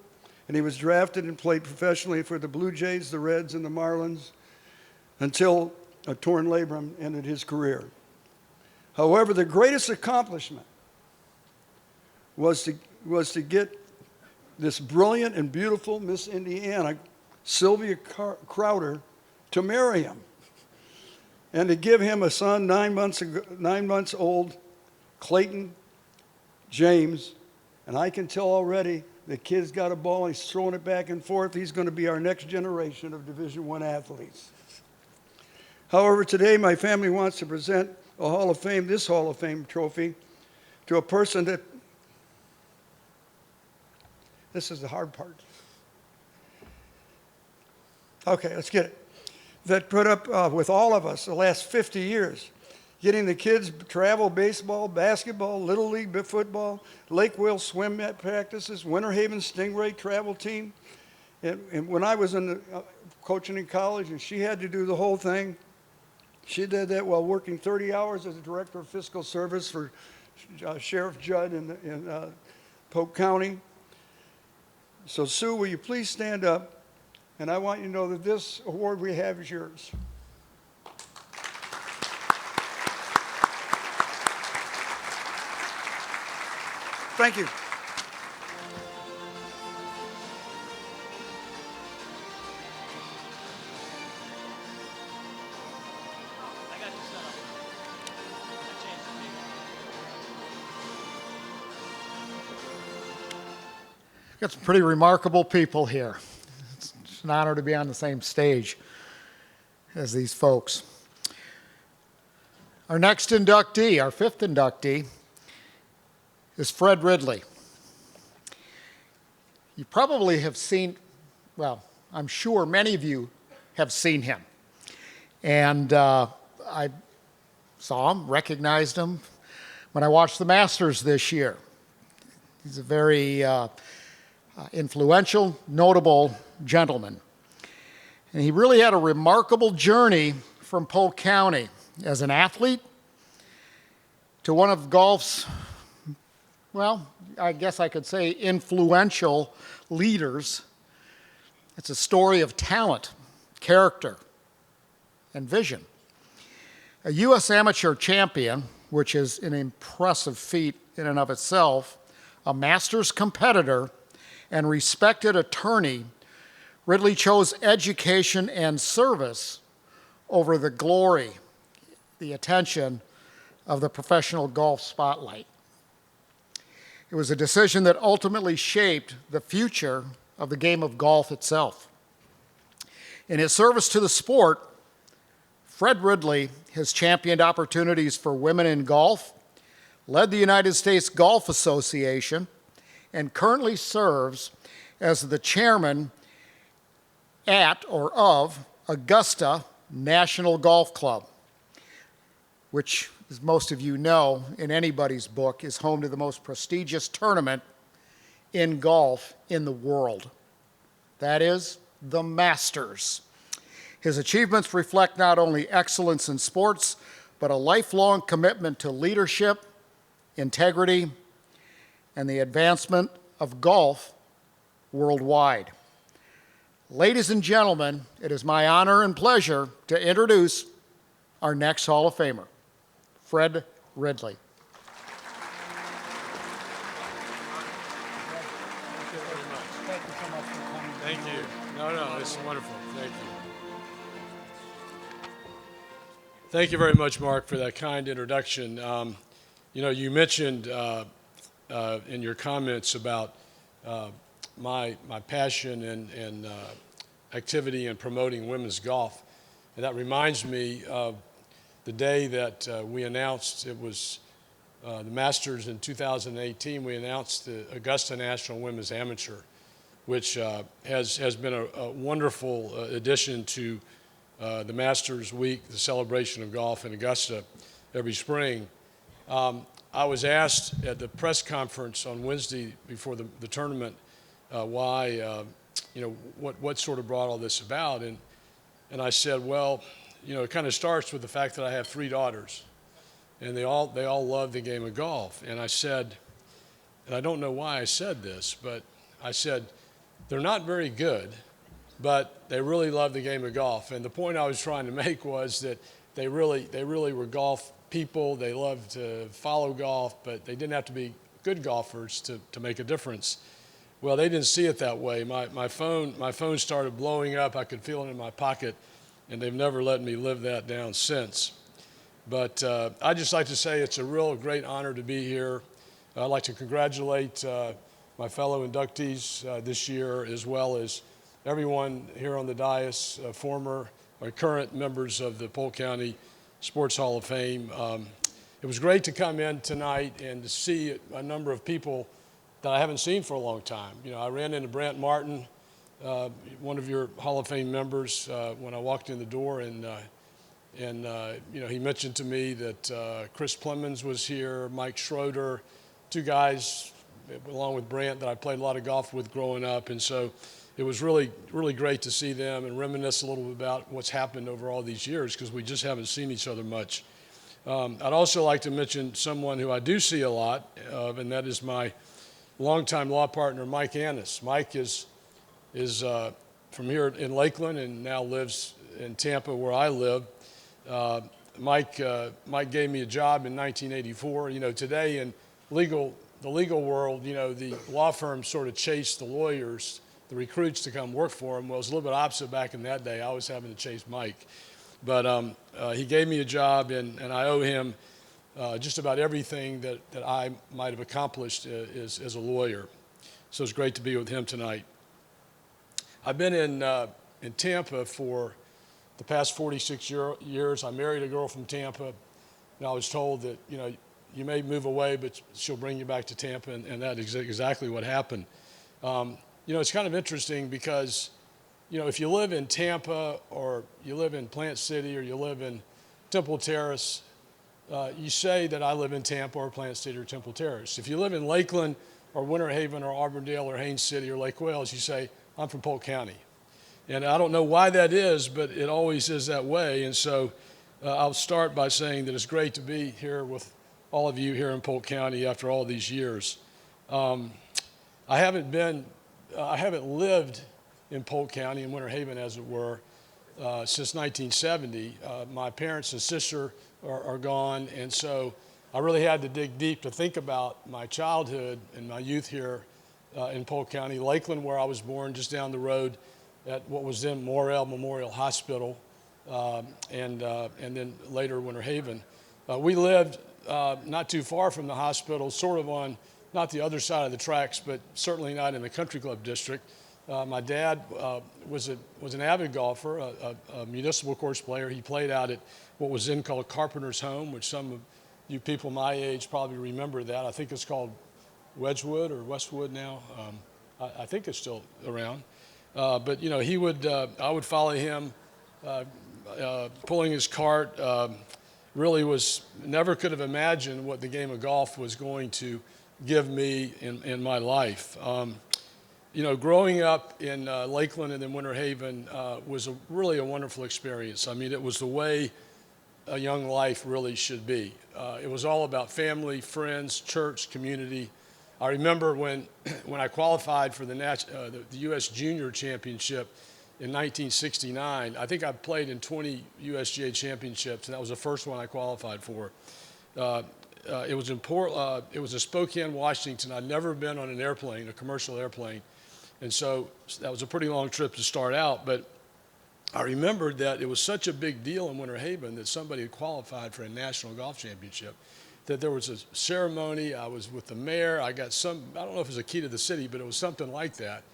and he was drafted and played professionally for the Blue Jays, the Reds, and the Marlins until a torn labrum ended his career. However, the greatest accomplishment was to get this brilliant and beautiful Miss Indiana, Sylvia Crowder, to marry him and to give him a son 9 months old, Clayton James. And I can tell already the kid's got a ball and he's throwing it back and forth. He's going to be our next generation of Division I athletes. However, today my family wants to present this Hall of Fame trophy to a person that, this is the hard part. Okay, let's get it. That put up with all of us the last 50 years, getting the kids travel baseball, basketball, Little League football, Lake Will swim practices, Winter Haven Stingray travel team. And when I was coaching in college and she had to do the whole thing, she did that while working 30 hours as a director of fiscal service for Sheriff Judd in Polk County. So Sue, will you please stand up? And I want you to know that this award we have is yours. Thank you. Got some pretty remarkable people here. It's an honor to be on the same stage as these folks. Our next inductee, our fifth inductee, is Fred Ridley. You probably have seen, well, I'm sure many of you have seen him. And I saw him, recognized him when I watched the Masters this year. He's a very influential, notable gentleman. And he really had a remarkable journey from Polk County as an athlete to one of golf's, well, I guess I could say influential leaders. It's a story of talent, character, and vision. A U.S. amateur champion, which is an impressive feat in and of itself, a Masters competitor, and respected attorney, Ridley chose education and service over the glory, the attention of the professional golf spotlight. It was a decision that ultimately shaped the future of the game of golf itself. In his service to the sport, Fred Ridley has championed opportunities for women in golf, led the United States Golf Association, and currently serves as the chairman at or of Augusta National Golf Club, which, as most of you know, in anybody's book, is home to the most prestigious tournament in golf in the world. That is the Masters. His achievements reflect not only excellence in sports, but a lifelong commitment to leadership, integrity, and the advancement of golf worldwide. Ladies and gentlemen, it is my honor and pleasure to introduce our next Hall of Famer, Fred Ridley. Thank you. No, it's wonderful. Thank you. Thank you very much, Mark, for that kind introduction. You mentioned in your comments about my passion and activity in promoting women's golf. And that reminds me of the day that we announced, it was the Masters in 2018, we announced the Augusta National Women's Amateur, which has been a wonderful addition to the Masters Week, the celebration of golf in Augusta every spring. I was asked at the press conference on Wednesday before the tournament why, what sort of brought all this about. And I said, well, it kind of starts with the fact that I have 3 daughters, and they all love the game of golf. And I said, and I don't know why I said this, but I said, they're not very good, but they really love the game of golf. And the point I was trying to make was that they really were golf people. They loved to follow golf, but they didn't have to be good golfers to make a difference. Well, they didn't see it that way. My phone started blowing up. I could feel it in my pocket, and they've never let me live that down since. But I'd just like to say it's a real great honor to be here. I'd like to congratulate my fellow inductees this year, as well as everyone here on the dais, former or current members of the Polk County Sports Hall of Fame. It was great to come in tonight and to see a number of people that I haven't seen for a long time. I ran into Brant Martin one of your Hall of Fame members when I walked in the door, and you know, he mentioned to me that Chris Plemons was here, Mike Schroeder, two guys along with Brant that I played a lot of golf with growing up, and so it was really, really great to see them and reminisce a little bit about what's happened over all these years, because we just haven't seen each other much. I'd also like to mention someone who I do see a lot of, and that is my longtime law partner, Mike Annis. Mike is from here in Lakeland and now lives in Tampa, where I live. Mike gave me a job in 1984. You know, today in the legal world, you know, the law firms sort of chase the lawyers, the recruits, to come work for them. Well, it was a little bit opposite back in that day. I was having to chase Mike. But he gave me a job, and I owe him just about everything that I might have accomplished as a lawyer. So it's great to be with him tonight. I've been in Tampa for the past 46 years. I married a girl from Tampa, and I was told that, you know, you may move away, but she'll bring you back to Tampa, and that is exactly what happened. You know, it's kind of interesting because, you know, if you live in Tampa, or you live in Plant City, or you live in Temple Terrace, you say that I live in Tampa or Plant City or Temple Terrace. If you live in Lakeland or Winter Haven or Auburndale or Haines City or Lake Wales, you say, I'm from Polk County. And I don't know why that is, but it always is that way. And so I'll start by saying that it's great to be here with all of you here in Polk County after all these years. I haven't lived in Polk County, in Winter Haven, as it were, since 1970. My parents and sister are gone, and so I really had to dig deep to think about my childhood and my youth here in Polk County. Lakeland, where I was born, just down the road at what was then Morrell Memorial Hospital, and then later Winter Haven. We lived not too far from the hospital, sort of on not the other side of the tracks, but certainly not in the country club district. My dad was an avid golfer, a municipal course player. He played out at what was then called Carpenter's Home, which some of you people my age probably remember that. I think it's called Wedgwood or Westwood now. I think it's still around. But, you know, I would follow him pulling his cart. Really never could have imagined what the game of golf was going to give me in my life. You know, growing up in Lakeland and then Winter Haven was really a wonderful experience. I mean, it was the way a young life really should be. It was all about family, friends, church, community. I remember when I qualified for the U.S. Junior Championship in 1969. I think I played in 20 USGA championships, and that was the first one I qualified for. It was in Spokane, Washington. I'd never been on an airplane, a commercial airplane, and so that was a pretty long trip to start out. But I remembered that it was such a big deal in Winter Haven that somebody had qualified for a national golf championship, that there was a ceremony. I was with the mayor. I got I don't know if it was a key to the city, but it was something like that.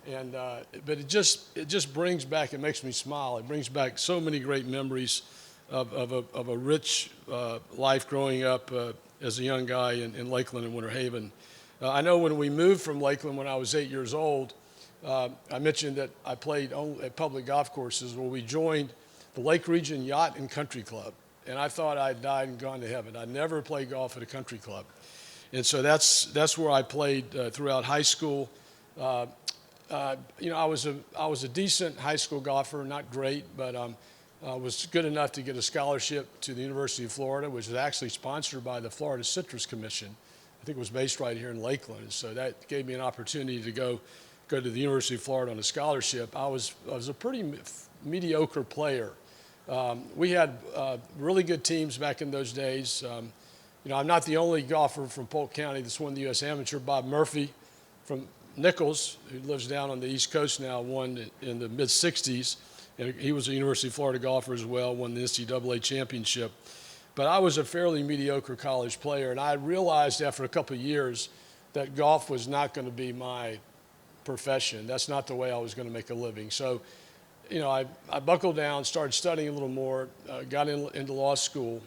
And but it just brings back, it makes me smile. It brings back so many great memories of a rich life growing up as a young guy in Lakeland and Winter Haven. I know when we moved from Lakeland when I was 8 years old, I mentioned that I played at public golf courses. Well, we joined the Lake Region Yacht and Country Club, and I thought I'd died and gone to heaven. I'd never played golf at a country club. And so that's where I played throughout high school. You know, I was a decent high school golfer, not great, but was good enough to get a scholarship to the University of Florida, which was actually sponsored by the Florida Citrus Commission. I think it was based right here in Lakeland. And so that gave me an opportunity to go to the University of Florida on a scholarship. I was a pretty mediocre player. We had really good teams back in those days. You know, I'm not the only golfer from Polk County that's won the U.S. Amateur. Bob Murphy from Nichols, who lives down on the East Coast now, won in the mid-'60s. And he was a University of Florida golfer as well, won the NCAA championship. But I was a fairly mediocre college player, and I realized after a couple of years that golf was not going to be my profession. That's not the way I was going to make a living. So, you know, I buckled down, started studying a little more, got into law school,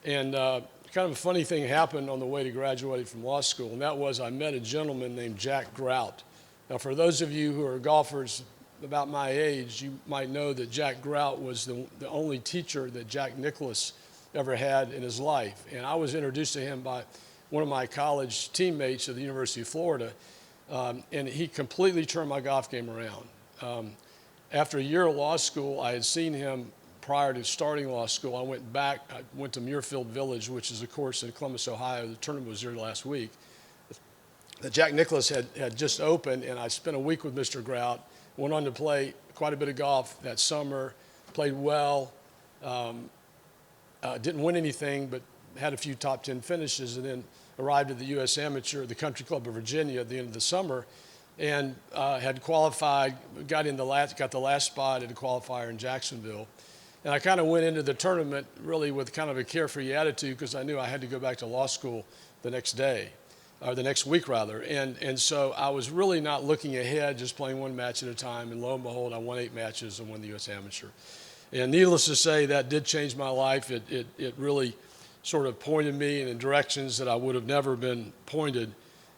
and kind of a funny thing happened on the way to graduating from law school, and that was I met a gentleman named Jack Grout, Now, for those of you who are golfers about my age, you might know that Jack Grout was the only teacher that Jack Nicklaus ever had in his life. And I was introduced to him by one of my college teammates at the University of Florida, and he completely turned my golf game around. After a year of law school, I had seen him prior to starting law school. I went to Muirfield Village, which is a course in Columbus, Ohio. The tournament was there last week. The Jack Nicklaus had just opened, and I spent a week with Mr. Grout, went on to play quite a bit of golf that summer, played well, didn't win anything, but had a few top 10 finishes, and then arrived at the U.S. Amateur, the Country Club of Virginia at the end of the summer, and had qualified, got the last spot at a qualifier in Jacksonville. And I kind of went into the tournament really with kind of a carefree attitude because I knew I had to go back to law school the next day, or the next week rather. And so I was really not looking ahead, just playing one match at a time. And lo and behold, I won 8 matches and won the U.S. Amateur. And needless to say, that did change my life. It really sort of pointed me in directions that I would have never been pointed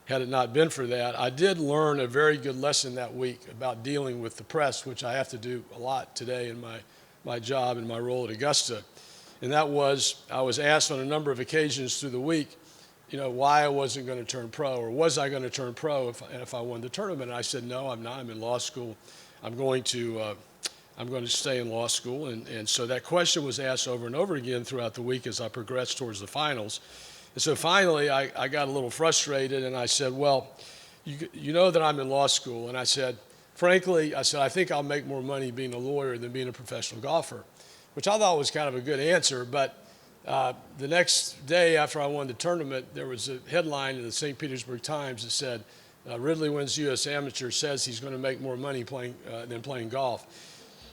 had it not been for that. I did learn a very good lesson that week about dealing with the press, which I have to do a lot today in my job and my role at Augusta. And that was, I was asked on a number of occasions through the week, why I wasn't going to turn pro, or was I going to turn pro if I won the tournament? And I said, no, I'm not. I'm in law school. I'm going to stay in law school. And so that question was asked over and over again throughout the week as I progressed towards the finals. And so finally, I got a little frustrated, and I said, well, you know that I'm in law school. And I said, frankly, I think I'll make more money being a lawyer than being a professional golfer, which I thought was kind of a good answer. But the next day after I won the tournament, there was a headline in the St. Petersburg Times that said, Ridley wins U.S. Amateur, says he's going to make more money than playing golf.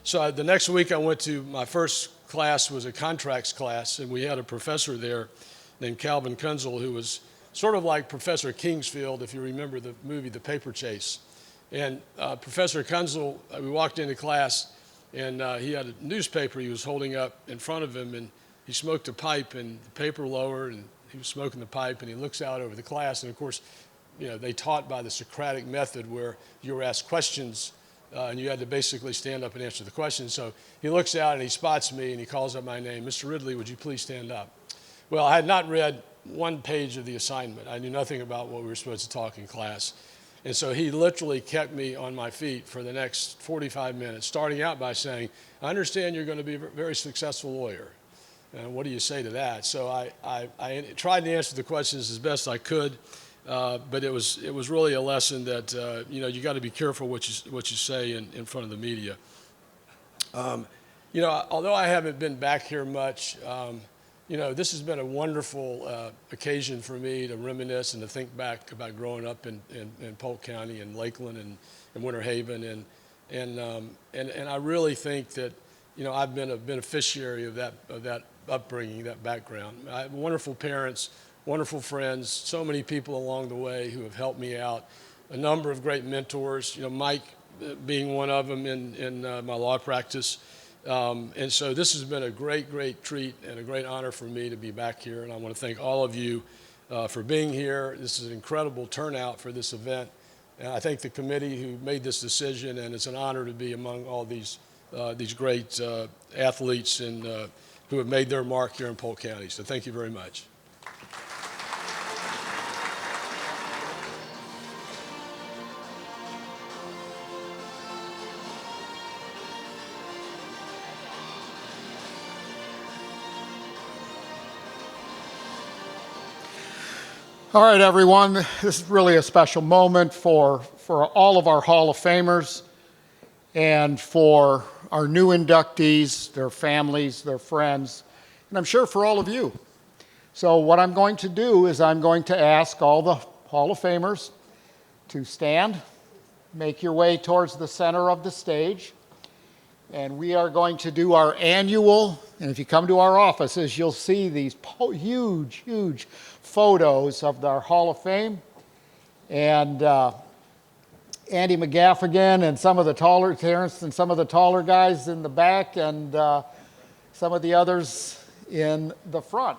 So the next week I went to, my first class was a contracts class, and we had a professor there named Calvin Kunzel, who was sort of like Professor Kingsfield, if you remember the movie The Paper Chase. And Professor Kunzel, we walked into class, and he had a newspaper he was holding up in front of him, and he smoked a pipe, and the paper lowered, and he was smoking the pipe, and he looks out over the class, and of course, they taught by the Socratic method where you were asked questions, and you had to basically stand up and answer the question. So he looks out, and he spots me, and he calls up my name, Mr. Ridley, would you please stand up? Well, I had not read one page of the assignment. I knew nothing about what we were supposed to talk in class. And so he literally kept me on my feet for the next 45 minutes, starting out by saying, I understand you're going to be a very successful lawyer. And what do you say to that? So I tried to answer the questions as best I could, but it was really a lesson that, you got to be careful what you say in front of the media. Although I haven't been back here much, this has been a wonderful occasion for me to reminisce and to think back about growing up in Polk County and Lakeland and Winter Haven, and I really think that I've been a beneficiary of that upbringing, that background. I have wonderful parents, wonderful friends, so many people along the way who have helped me out. A number of great mentors, Mike being one of them in my law practice. And so this has been a great, great treat and a great honor for me to be back here. And I want to thank all of you for being here. This is an incredible turnout for this event. And I thank the committee who made this decision, and it's an honor to be among all these great athletes and who have made their mark here in Polk County. So thank you very much. All right, everyone, this is really a special moment for all of our Hall of Famers and for our new inductees, their families, their friends, and I'm sure for all of you. So what I'm going to do is I'm going to ask all the Hall of Famers to stand, make your way towards the center of the stage, and we are going to do our annual, and if you come to our offices, you'll see these huge, huge photos of our Hall of Fame. And Andy McGaffigan and some of the taller, Terrence and some of the taller guys in the back, and some of the others in the front.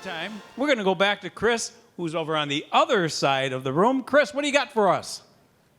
Time. We're going to go back to Chris, who's over on the other side of the room. Chris, what do you got for us?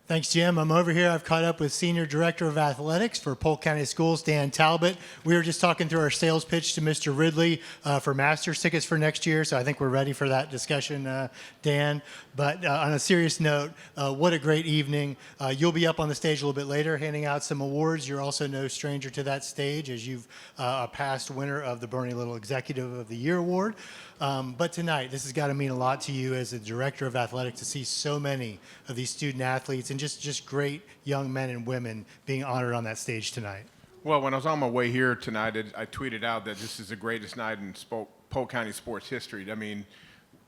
Thanks, Jim. I'm over here. I've caught up with Senior Director of Athletics for Polk County Schools, Dan Talbot. We were just talking through our sales pitch to Mr. Ridley for Masters tickets for next year, so I think we're ready for that discussion, Dan. But on a serious note, what a great evening. You'll be up on the stage a little bit later handing out some awards. You're also no stranger to that stage as you've a past winner of the Bernie Little Executive of the Year Award. But tonight, this has got to mean a lot to you as the Director of Athletics to see so many of these student athletes and just great young men and women being honored on that stage tonight. Well, when I was on my way here tonight, I tweeted out that this is the greatest night in Polk County sports history. I mean,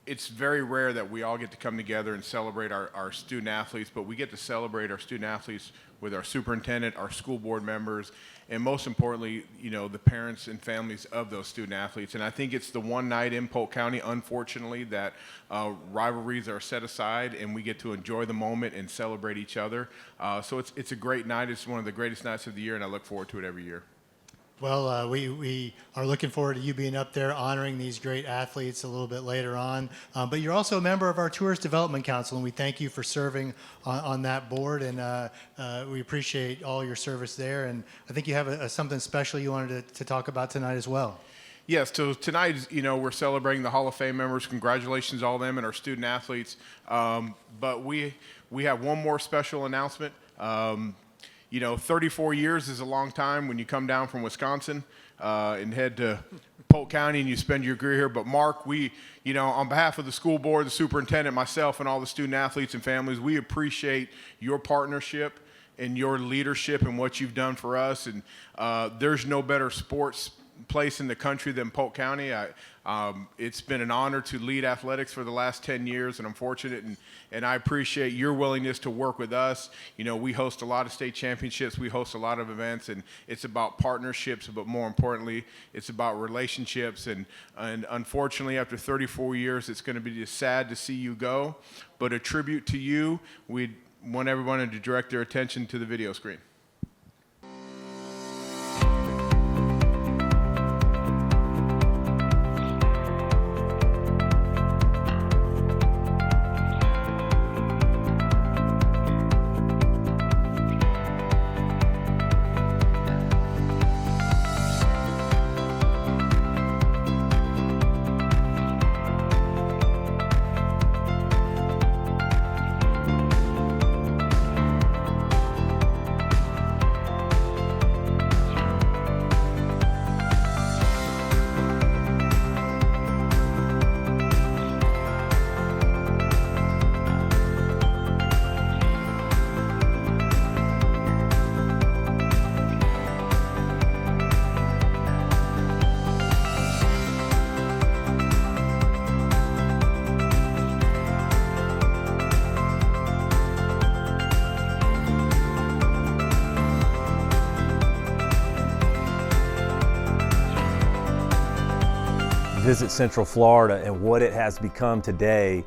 it's very rare that we all get to come together and celebrate our student athletes, but we get to celebrate our student athletes with our superintendent, our school board members, and most importantly, you know, the parents and families of those student athletes. And I think it's the one night in Polk County, unfortunately, that rivalries are set aside and we get to enjoy the moment and celebrate each other. So it's a great night. It's one of the greatest nights of the year, and I look forward to it every year. Well, we are looking forward to you being up there honoring these great athletes a little bit later on. But you're also a member of our Tourist Development Council, and we thank you for serving on that board. And we appreciate all your service there. And I think you have something special you wanted to talk about tonight as well. Yes, so tonight, you know, we're celebrating the Hall of Fame members. Congratulations to all them and our student athletes. But we have one more special announcement. You know, 34 years is a long time when you come down from Wisconsin and head to Polk County and you spend your career here. But Mark, we, you know, on behalf of the school board, the superintendent, myself, and all the student athletes and families, we appreciate your partnership and your leadership and what you've done for us. And there's no better sports place in the country than Polk County. It's been an honor to lead athletics for the last 10 years, and I'm fortunate, and I appreciate your willingness to work with us. You know, we host a lot of state championships, we host a lot of events, and it's about partnerships, but more importantly, it's about relationships. And unfortunately, after 34 years, it's going to be just sad to see you go, but a tribute to you. We want everyone to direct their attention to the video screen. Visit Central Florida and what it has become today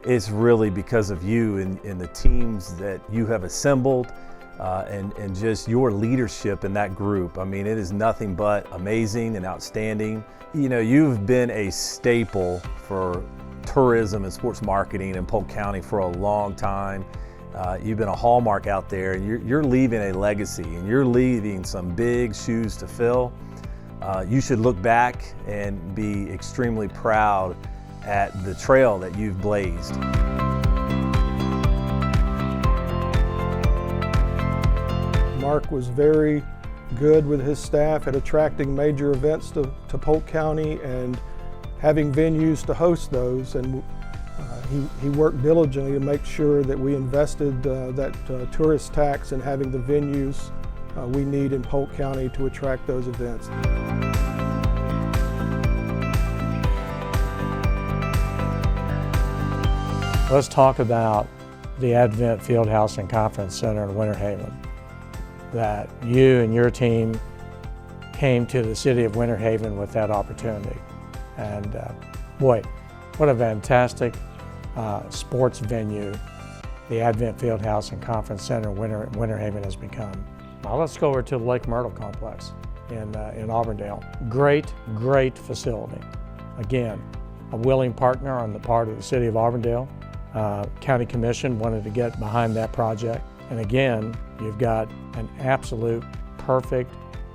is really because of you and the teams that you have assembled and just your leadership in that group. I mean, it is nothing but amazing and outstanding. You know, you've been a staple for tourism and sports marketing in Polk County for a long time. You've been a hallmark out there, and you're leaving a legacy, and you're leaving some big shoes to fill. You should look back and be extremely proud at the trail that you've blazed. Mark was very good with his staff at attracting major events to Polk County and having venues to host those. And he worked diligently to make sure that we invested that tourist tax in having the venues we need in Polk County to attract those events. Let's talk about the Advent Fieldhouse and Conference Center in Winter Haven. That you and your team came to the city of Winter Haven with that opportunity. And boy, what a fantastic sports venue the Advent Fieldhouse and Conference Center in Winter Haven has become. Now let's go over to the Lake Myrtle Complex in Auburndale. Great, great facility. Again, a willing partner on the part of the City of Auburndale. County Commission wanted to get behind that project. And again, you've got an absolute perfect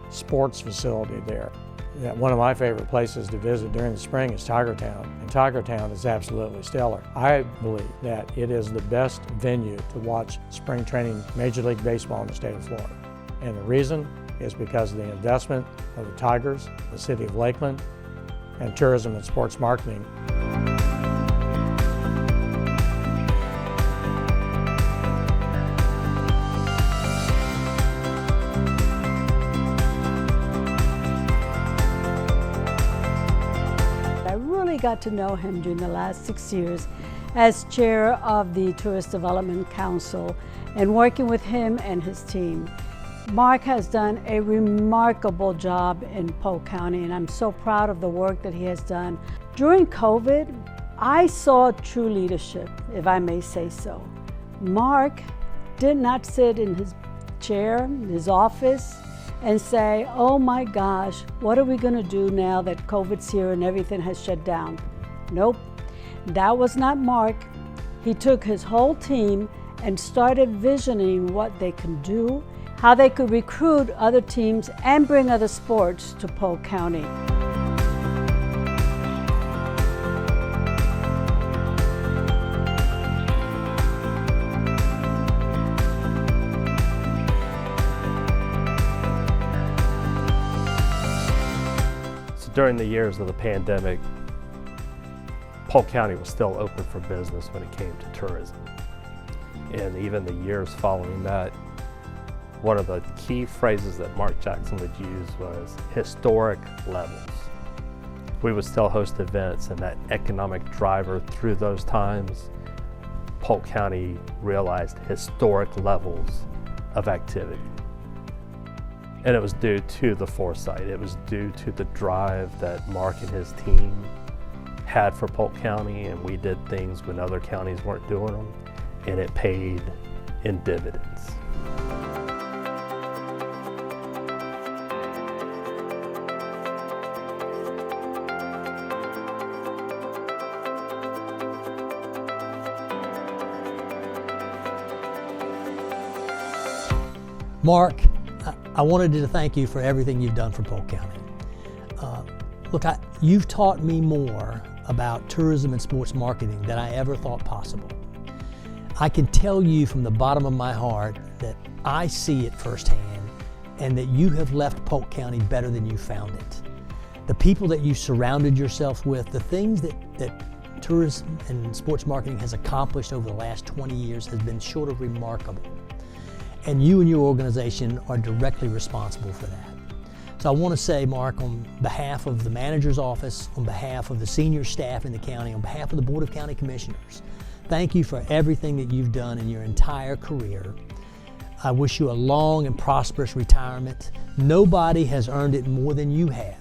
sports facility there. One of my favorite places to visit during the spring is Tigertown, and Tigertown is absolutely stellar. I believe that it is the best venue to watch spring training Major League Baseball in the state of Florida. And the reason is because of the investment of the Tigers, the City of Lakeland, and tourism and sports marketing. Got to know him during the last 6 years as chair of the Tourist Development Council and working with him and his team. Mark has done a remarkable job in Polk County, and I'm so proud of the work that he has done. During COVID, I saw true leadership, if I may say so. Mark did not sit in his chair, in his office, and say, oh my gosh, what are we gonna do now that COVID's here and everything has shut down? Nope, that was not Mark. He took his whole team and started visioning what they can do, how they could recruit other teams and bring other sports to Polk County. During the years of the pandemic, Polk County was still open for business when it came to tourism. And even the years following that, one of the key phrases that Mark Jackson would use was historic levels. We would still host events, and that economic driver through those times, Polk County realized historic levels of activity. And it was due to the foresight. It was due to the drive that Mark and his team had for Polk County, and we did things when other counties weren't doing them, and it paid in dividends. Mark, I wanted to thank you for everything you've done for Polk County. Look, you've taught me more about tourism and sports marketing than I ever thought possible. I can tell you from the bottom of my heart that I see it firsthand and that you have left Polk County better than you found it. The people that you surrounded yourself with, the things that tourism and sports marketing has accomplished over the last 20 years has been short of remarkable. And you and your organization are directly responsible for that. So I want to say, Mark, on behalf of the manager's office, on behalf of the senior staff in the county, on behalf of the Board of County Commissioners, thank you for everything that you've done in your entire career. I wish you a long and prosperous retirement. Nobody has earned it more than you have.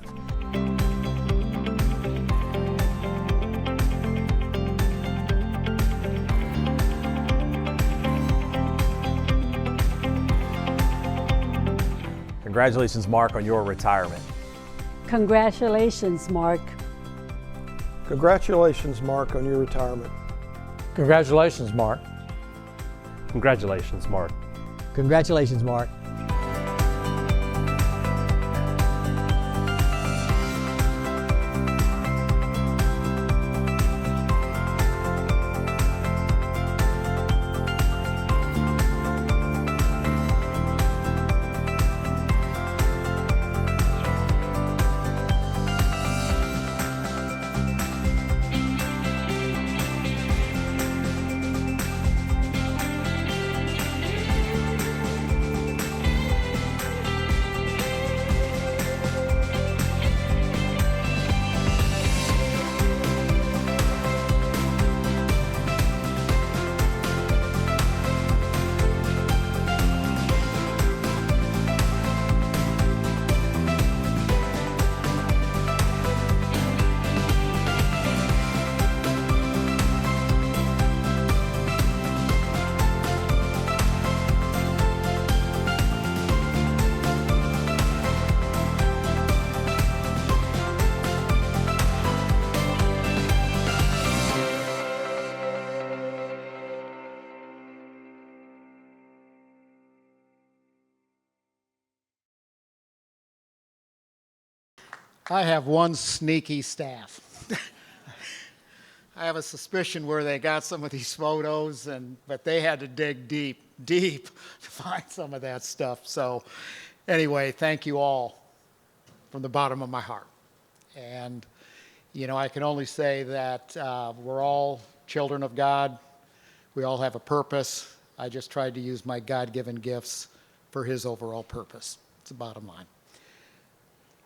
Congratulations, Mark, on your retirement. Congratulations, Mark. Congratulations, Mark, on your retirement. Congratulations, Mark. Congratulations, Mark. Congratulations, Mark. I have one sneaky staff. I have a suspicion where they got some of these photos, but they had to dig deep to find some of that stuff. So anyway, thank you all from the bottom of my heart. And, you know, I can only say that we're all children of God. We all have a purpose. I just tried to use my God-given gifts for his overall purpose. It's the bottom line.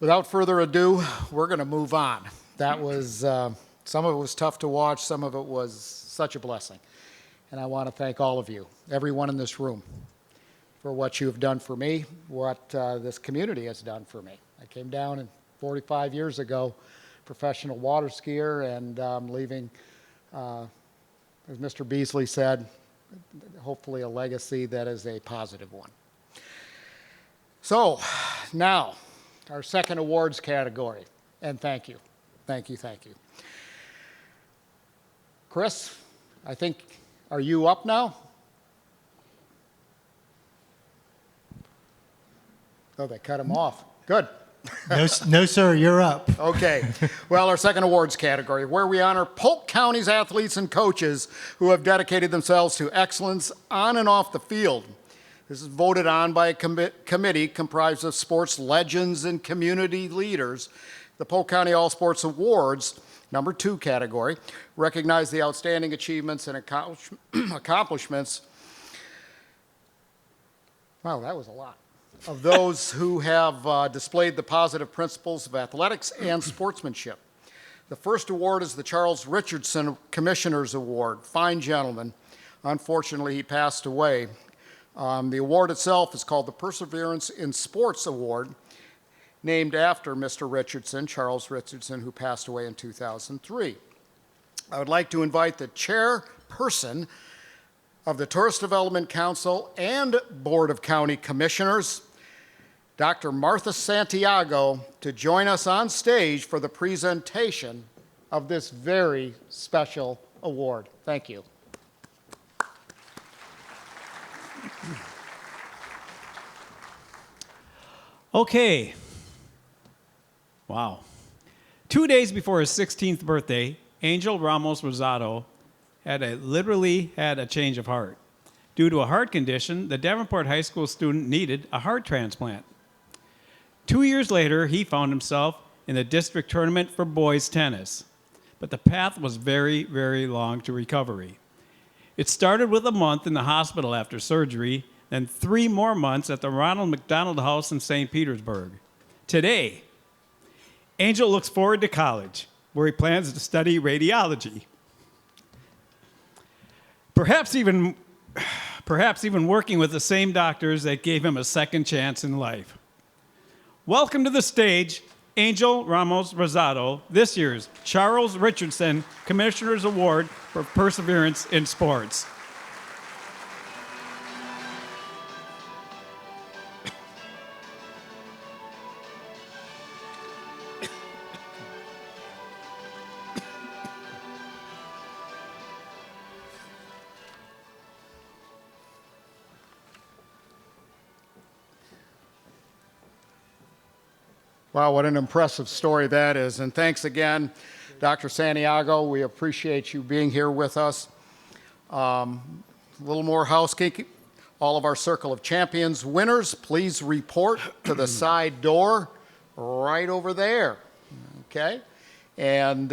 Without further ado, we're going to move on. That was, some of it was tough to watch, some of it was such a blessing. And I want to thank all of you, everyone in this room, for what you have done for me, what this community has done for me. I came down 45 years ago, professional water skier, and leaving, as Mr. Beasley said, hopefully a legacy that is a positive one. So now, our second awards category, and thank you. Thank you. Chris, I think, are you up now? Oh, they cut him off. Good. No, sir, you're up. Okay. Well, our second awards category, where we honor Polk County's athletes and coaches who have dedicated themselves to excellence on and off the field. This is voted on by a committee comprised of sports legends and community leaders. The Polk County All Sports Awards, number 2 category, recognize the outstanding achievements and accomplishments. Wow, that was a lot. Of those who have displayed the positive principles of athletics and sportsmanship. The first award is the Charles Richardson Commissioner's Award. Fine gentleman. Unfortunately, he passed away. The award itself is called the Perseverance in Sports Award, named after Mr. Richardson, Charles Richardson, who passed away in 2003. I would like to invite the chairperson of the Tourist Development Council and Board of County Commissioners, Dr. Martha Santiago, to join us on stage for the presentation of this very special award. Thank you. Okay. Wow. 2 days before his 16th birthday, Angel Ramos Rosado literally had a change of heart. Due to a heart condition, the Davenport High School student needed a heart transplant. 2 years later, he found himself in the district tournament for boys tennis. But the path was very, very long to recovery. It started with a month in the hospital after surgery, then 3 more months at the Ronald McDonald House in St. Petersburg. Today, Angel looks forward to college, where he plans to study radiology. Perhaps even working with the same doctors that gave him a second chance in life. Welcome to the stage, Angel Ramos Rosado, this year's Charles Richardson Commissioner's Award for Perseverance in Sports. Wow, what an impressive story that is. And thanks again, Dr. Santiago. We appreciate you being here with us. A little more housekeeping. All of our Circle of Champions winners, please report to the side door right over there. Okay? And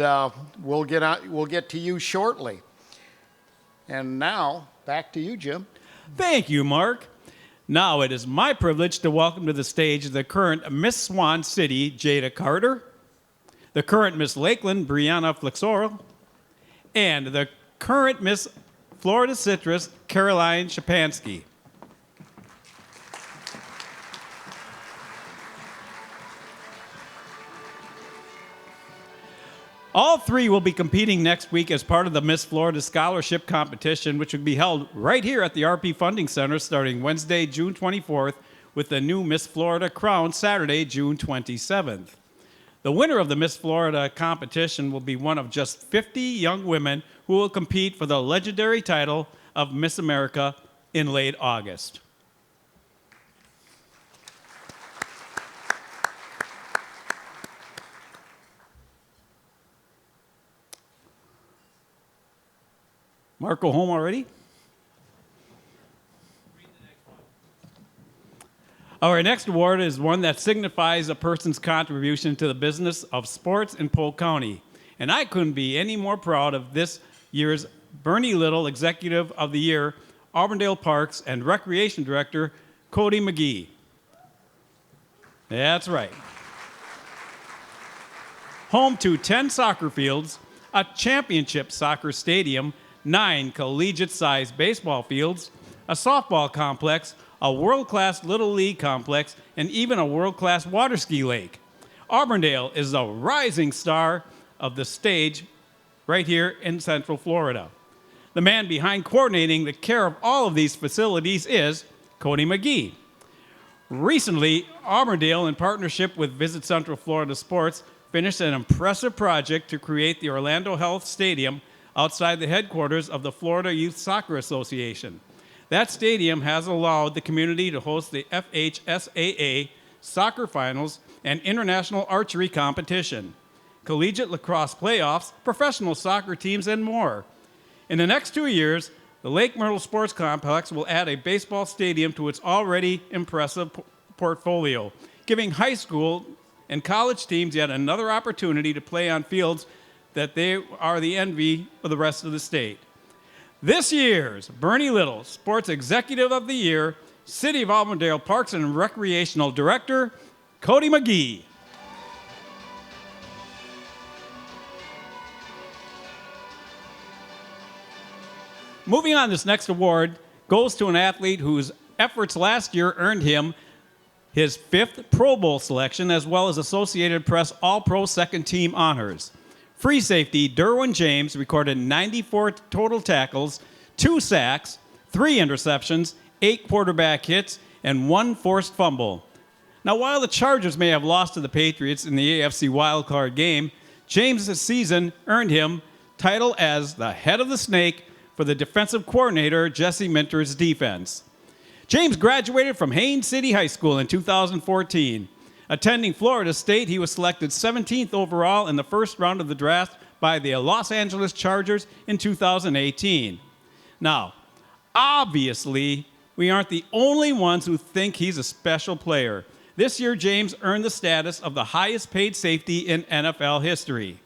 we'll get to you shortly. And now, back to you, Jim. Thank you, Mark. Now it is my privilege to welcome to the stage the current Miss Swan City, Jada Carter, the current Miss Lakeland, Brianna Flexoral, and the current Miss Florida Citrus, Caroline Shapansky. All 3 will be competing next week as part of the Miss Florida Scholarship Competition, which will be held right here at the RP Funding Center starting Wednesday, June 24th, with the new Miss Florida crown Saturday, June 27th. The winner of the Miss Florida competition will be one of just 50 young women who will compete for the legendary title of Miss America in late August. Mark, go home already? Our next award is one that signifies a person's contribution to the business of sports in Polk County. And I couldn't be any more proud of this year's Bernie Little Executive of the Year, Auburndale Parks and Recreation Director, Cody McGee. That's right. Home to 10 soccer fields, a championship soccer stadium, 9 collegiate-sized baseball fields, a softball complex, a world-class Little League complex, and even a world-class water ski lake. Auburndale is the rising star of the stage right here in Central Florida. The man behind coordinating the care of all of these facilities is Cody McGee. Recently, Auburndale, in partnership with Visit Central Florida Sports, finished an impressive project to create the Orlando Health Stadium outside the headquarters of the Florida Youth Soccer Association. That stadium has allowed the community to host the FHSAA soccer finals and international archery competition, collegiate lacrosse playoffs, professional soccer teams, and more. In the next 2 years, the Lake Myrtle Sports Complex will add a baseball stadium to its already impressive portfolio, giving high school and college teams yet another opportunity to play on fields that they are the envy of the rest of the state. This year's Bernie Little Sports Executive of the Year, City of Auburndale Parks and Recreational Director, Cody McGee. Moving on, this next award goes to an athlete whose efforts last year earned him his 5th Pro Bowl selection, as well as Associated Press All-Pro Second Team honors. Free safety Derwin James recorded 94 total tackles, 2 sacks, 3 interceptions, 8 quarterback hits, and 1 forced fumble. Now, while the Chargers may have lost to the Patriots in the AFC wildcard game, James' season earned him title as the head of the snake for the defensive coordinator, Jesse Minter's defense. James graduated from Haines City High School in 2014. Attending Florida State, he was selected 17th overall in the first round of the draft by the Los Angeles Chargers in 2018. Now, obviously, we aren't the only ones who think he's a special player. This year, James earned the status of the highest paid safety in NFL history.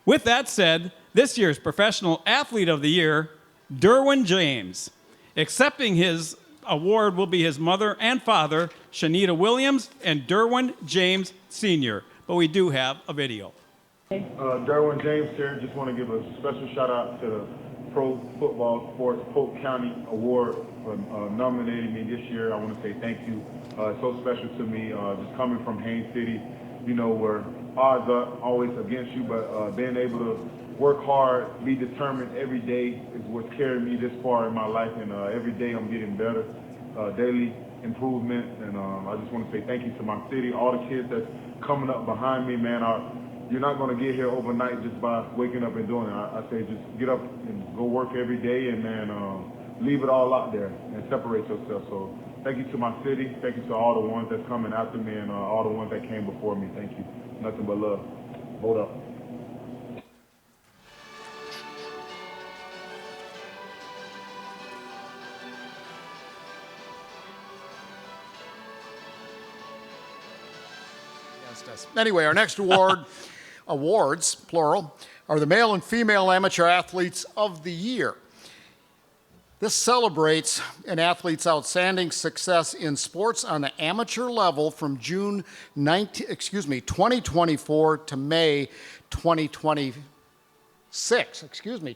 With that said, this year's Professional Athlete of the Year, Derwin James. Accepting his award will be his mother and father, Shanita Williams and Derwin James Sr. But we do have a video. Derwin James here. Just want to give a special shout out to the Pro Football Sports Polk County Award for nominating me this year. I want to say thank you. It's so special to me. Just coming from Haines City, you know, where odds are always against you, but being able to work hard, be determined every day is what's carried me this far in my life, and every day I'm getting better, daily improvement, and I just want to say thank you to my city, all the kids that's coming up behind me, man. You're not going to get here overnight just by waking up and doing it. I say just get up and go work every day, and man, leave it all out there and separate yourself. So thank you to my city, thank you to all the ones that's coming after me, and all the ones that came before me. Thank you. Nothing but love. Vote up. Anyway, our next awards, plural, are the Male and Female Amateur Athletes of the Year. This celebrates an athlete's outstanding success in sports on the amateur level from June 2024 to May 2026.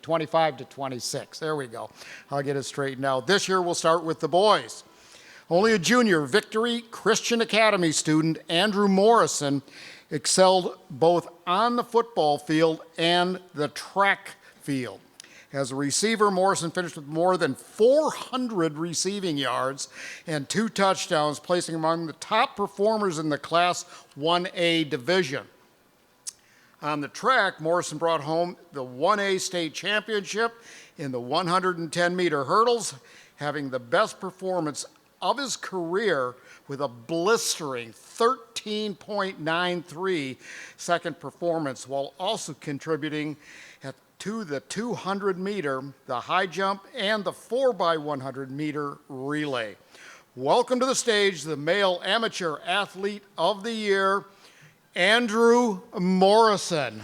25 to 26. There we go. I'll get it straightened out. This year we'll start with the boys. Only a junior, Victory Christian Academy student Andrew Morrison excelled both on the football field and the track field. As a receiver, Morrison finished with more than 400 receiving yards and 2 touchdowns, placing among the top performers in the Class 1A division. On the track, Morrison brought home the 1A state championship in the 110-meter hurdles, having the best performance of his career with a blistering 13.93 second performance, while also contributing to the 200 meter, the high jump, and the 4x100 meter relay. Welcome to the stage, the male amateur athlete of the year, Andrew Morrison.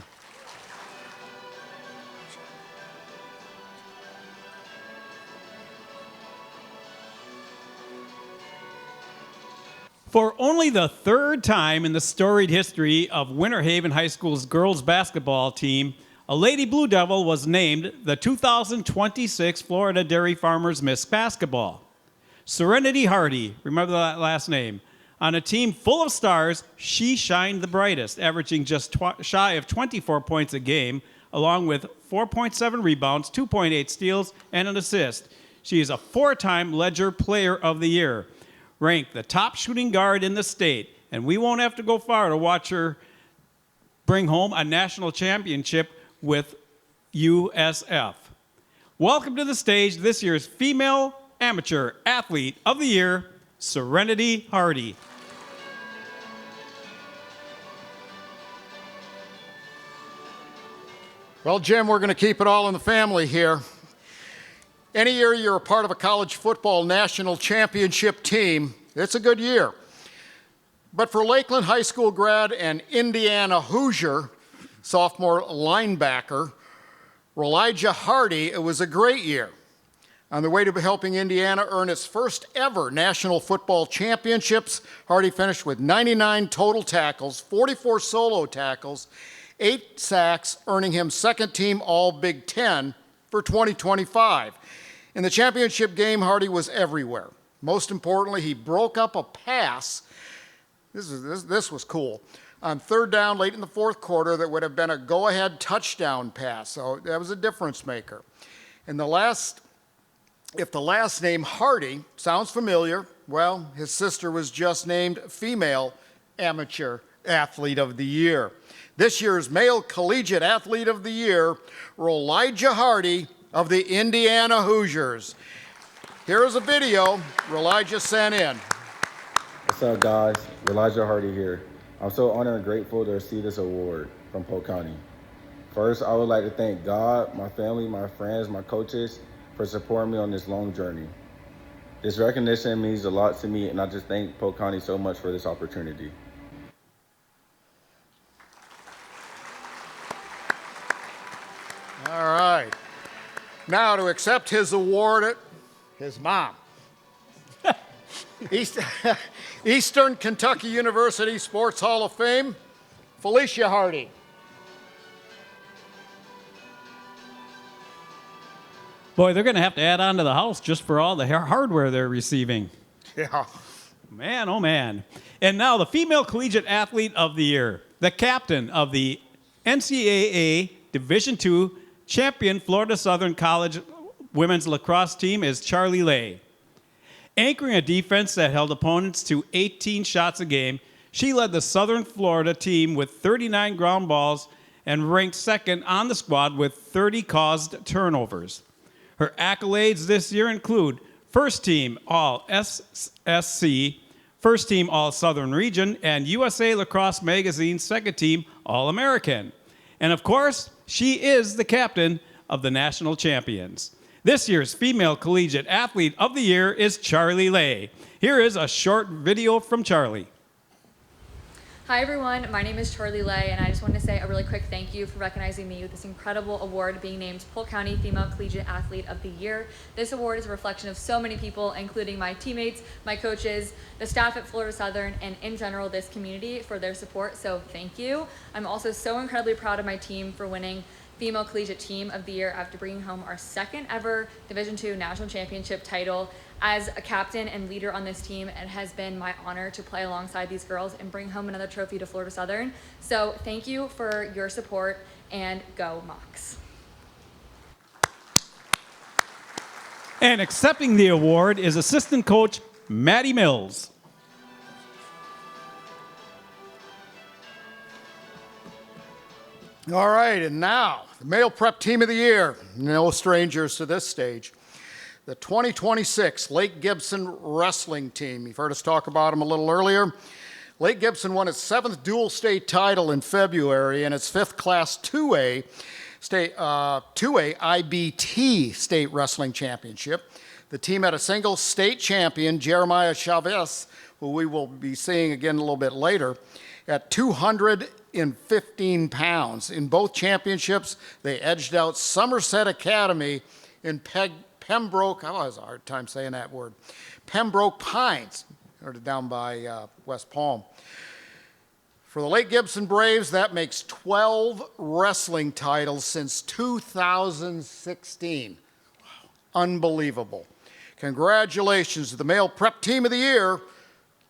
For only the third time in the storied history of Winter Haven High School's girls basketball team, a Lady Blue Devil was named the 2026 Florida Dairy Farmers Miss Basketball. Serenity Hardy, remember that last name, on a team full of stars, she shined the brightest, averaging just shy of 24 points a game, along with 4.7 rebounds, 2.8 steals, and an assist. She is a four-time Ledger Player of the Year, ranked the top shooting guard in the state, and we won't have to go far to watch her bring home a national championship with USF. Welcome to the stage this year's Female Amateur Athlete of the Year, Serenity Hardy. Well, Jim, we're going to keep it all in the family here. Any year you're a part of a college football national championship team, it's a good year. But for Lakeland High School grad and Indiana Hoosier, sophomore linebacker, Elijah Hardy, it was a great year. On the way to helping Indiana earn its first ever national football championships, Hardy finished with 99 total tackles, 44 solo tackles, 8 sacks, earning him second team All Big Ten for 2025. In the championship game, Hardy was everywhere. Most importantly, he broke up a pass. This was cool. On third down late in the fourth quarter, that would have been a go-ahead touchdown pass. So that was a difference maker. And if the last name Hardy sounds familiar, well, his sister was just named Female Amateur Athlete of the Year. This year's Male Collegiate Athlete of the Year, Elijah Hardy of the Indiana Hoosiers. Here is a video Elijah sent in. What's up, guys? Elijah Hardy here. I'm so honored and grateful to receive this award from Polk County. First, I would like to thank God, my family, my friends, my coaches for supporting me on this long journey. This recognition means a lot to me, and I just thank Polk County so much for this opportunity. All right. Now to accept his award, his mom. Eastern Kentucky University Sports Hall of Fame, Felicia Hardy. Boy, they're going to have to add on to the house just for all the hardware they're receiving. Yeah. Man, oh man. And now the Female Collegiate Athlete of the Year, the captain of the NCAA Division II champion Florida Southern College women's lacrosse team is Charlie Lay. Anchoring a defense that held opponents to 18 shots a game, she led the Southern Florida team with 39 ground balls and ranked second on the squad with 30 caused turnovers. Her accolades this year include First Team All SSC, First Team All Southern Region, and USA Lacrosse Magazine's Second Team All American. And of course, she is the captain of the national champions. This year's Female Collegiate Athlete of the Year is Charlie Lay. Here is a short video from Charlie. Hi everyone, my name is Charlie Lay, and I just want to say a really quick thank you for recognizing me with this incredible award, being named Polk County Female Collegiate Athlete of the Year. This award is a reflection of so many people, including my teammates, my coaches, the staff at Florida Southern, and in general this community for their support, so thank you. I'm also so incredibly proud of my team for winning Female Collegiate Team of the Year after bringing home our second ever Division II National Championship title. As a captain and leader on this team, it has been my honor to play alongside these girls and bring home another trophy to Florida Southern. So thank you for your support, and go Mocs. And accepting the award is assistant coach Maddie Mills. All right, and now, the Male Prep Team of the Year. No strangers to this stage. The 2026 Lake Gibson Wrestling Team. You've heard us talk about them a little earlier. Lake Gibson won its 7th dual state title in February and its 5th Class 2A 2A IBT State Wrestling Championship. The team had a single state champion, Jeremiah Chavez, who we will be seeing again a little bit later, at 215 pounds. In both championships, they edged out Somerset Academy in Pembroke, I always have a hard time saying that word, Pembroke Pines, or down by West Palm. For the Lake Gibson Braves, that makes 12 wrestling titles since 2016. Unbelievable. Congratulations to the male prep team of the year,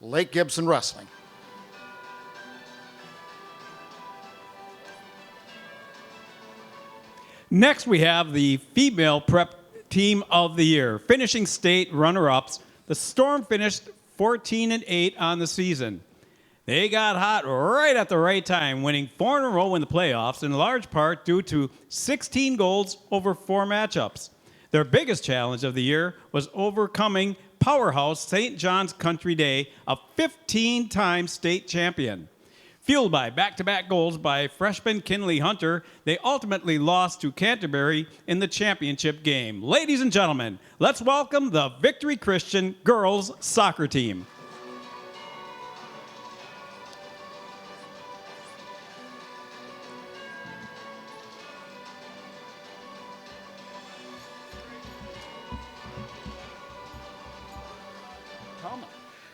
Lake Gibson Wrestling. Next, we have the female prep team of the year. Finishing state runner-ups, the Storm finished 14-8 on the season. They got hot right at the right time, winning 4 in a row in the playoffs, in large part due to 16 goals over 4 matchups. Their biggest challenge of the year was overcoming powerhouse St. John's Country Day, a 15-time state champion. Fueled by back-to-back goals by freshman Kinley Hunter, they ultimately lost to Canterbury in the championship game. Ladies and gentlemen, let's welcome the Victory Christian girls soccer team.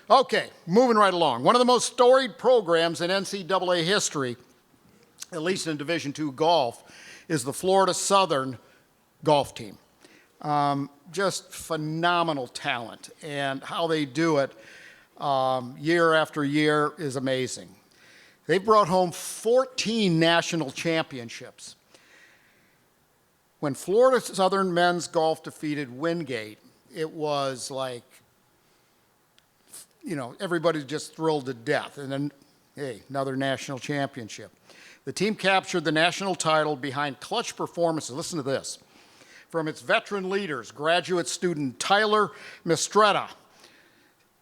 Okay, moving right along. One of the most storied programs in NCAA history, at least in Division II golf, is the Florida Southern golf team. Just phenomenal talent, and how they do it year after year is amazing. They've brought home 14 national championships. When Florida Southern men's golf defeated Wingate, it was like, you know, everybody's just thrilled to death. And then, hey, another national championship. The team captured the national title behind clutch performances. Listen to this. From its veteran leaders, graduate student Tyler Mistretta.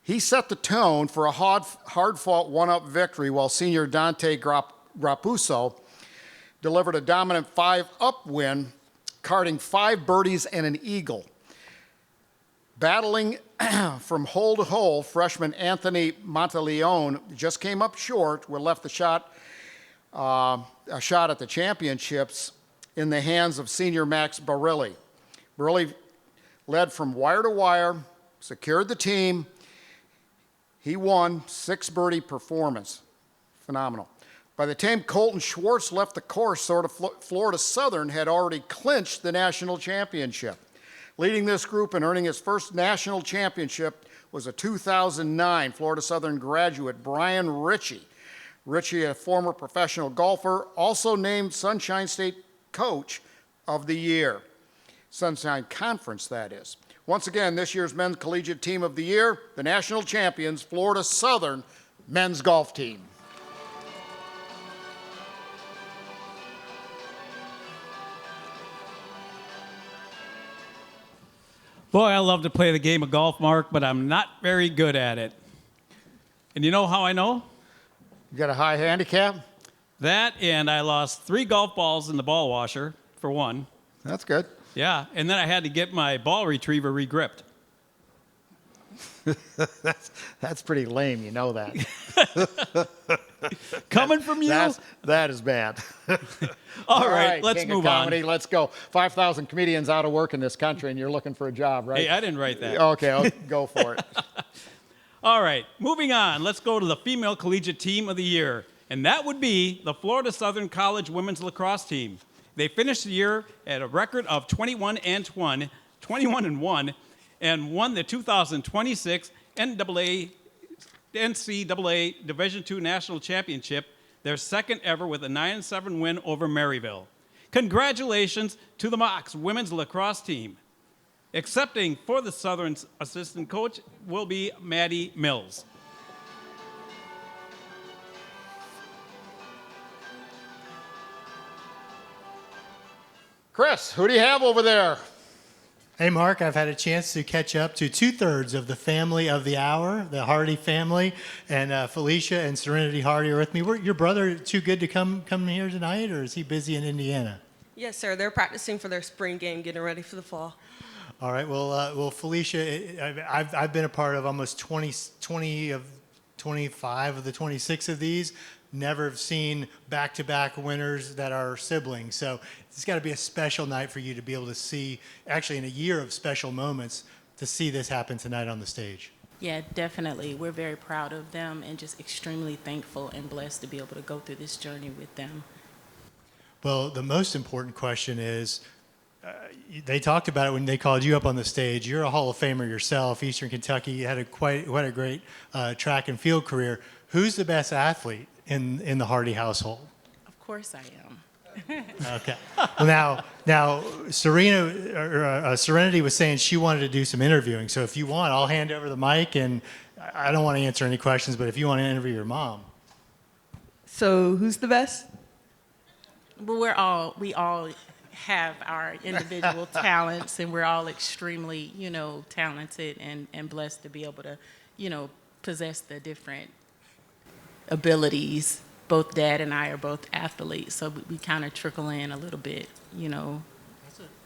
He set the tone for a hard-fought one-up victory, while senior Dante Grappuso delivered a dominant 5-up win, carding 5 birdies and an eagle. Battling from hole to hole, freshman Anthony Monteleone just came up short. We left a shot at the championships in the hands of senior Max Barilli. Barilli led from wire to wire, secured the team. He won 6 birdie performance. Phenomenal. By the time Colton Schwartz left the course, Florida Southern had already clinched the national championship. Leading this group and earning his first national championship was a 2009 Florida Southern graduate, Brian Ritchie. Ritchie, a former professional golfer, also named Sunshine State Coach of the Year. Sunshine Conference, that is. Once again, this year's Men's Collegiate Team of the Year, the national champions, Florida Southern men's golf team. Boy, I love to play the game of golf, Mark, but I'm not very good at it. And you know how I know? You got a high handicap? That, and I lost 3 golf balls in the ball washer, for one. That's good. Yeah, and then I had to get my ball retriever regripped. That's pretty lame, you know that. Coming from you? That is bad. All right, let's King move of comedy, on. Let's go. 5,000 comedians out of work in this country, and you're looking for a job, right? Hey, I didn't write that. Okay, I'll go for it. All right, moving on. Let's go to the female collegiate team of the year, and that would be the Florida Southern College women's lacrosse team. They finished the year at a record of 21-1, and won the 2026 NCAA Division II National Championship, their second ever, with a 9-7 win over Maryville. Congratulations to the Mocs women's lacrosse team. Accepting for the Southern's assistant coach will be Maddie Mills. Chris, who do you have over there? Hey, Mark, I've had a chance to catch up to 2/3 of the family of the hour, the Hardy family, and Felicia and Serenity Hardy are with me. Your brother too good to come here tonight, or is he busy in Indiana? Yes, sir. They're practicing for their spring game, getting ready for the fall. All right. Well, Felicia, I've been a part of almost 20 of 25 of the 26 of these. Never have seen back-to-back winners that are siblings. So it's got to be a special night for you to be able to see, actually in a year of special moments, to see this happen tonight on the stage. Yeah, definitely. We're very proud of them and just extremely thankful and blessed to be able to go through this journey with them. Well, the most important question is, they talked about it when they called you up on the stage. You're a Hall of Famer yourself. Eastern Kentucky, you had quite a great track and field career. Who's the best athlete in the Hardy household? Of course I am. Okay. Well, now Serenity was saying she wanted to do some interviewing. So if you want, I'll hand over the mic, and I don't want to answer any questions, but if you want to interview your mom. So who's the best? Well, we all have our individual talents, and we're all extremely, talented and blessed to be able to, possess the different abilities. Both Dad and I are both athletes, so we kind of trickle in a little bit,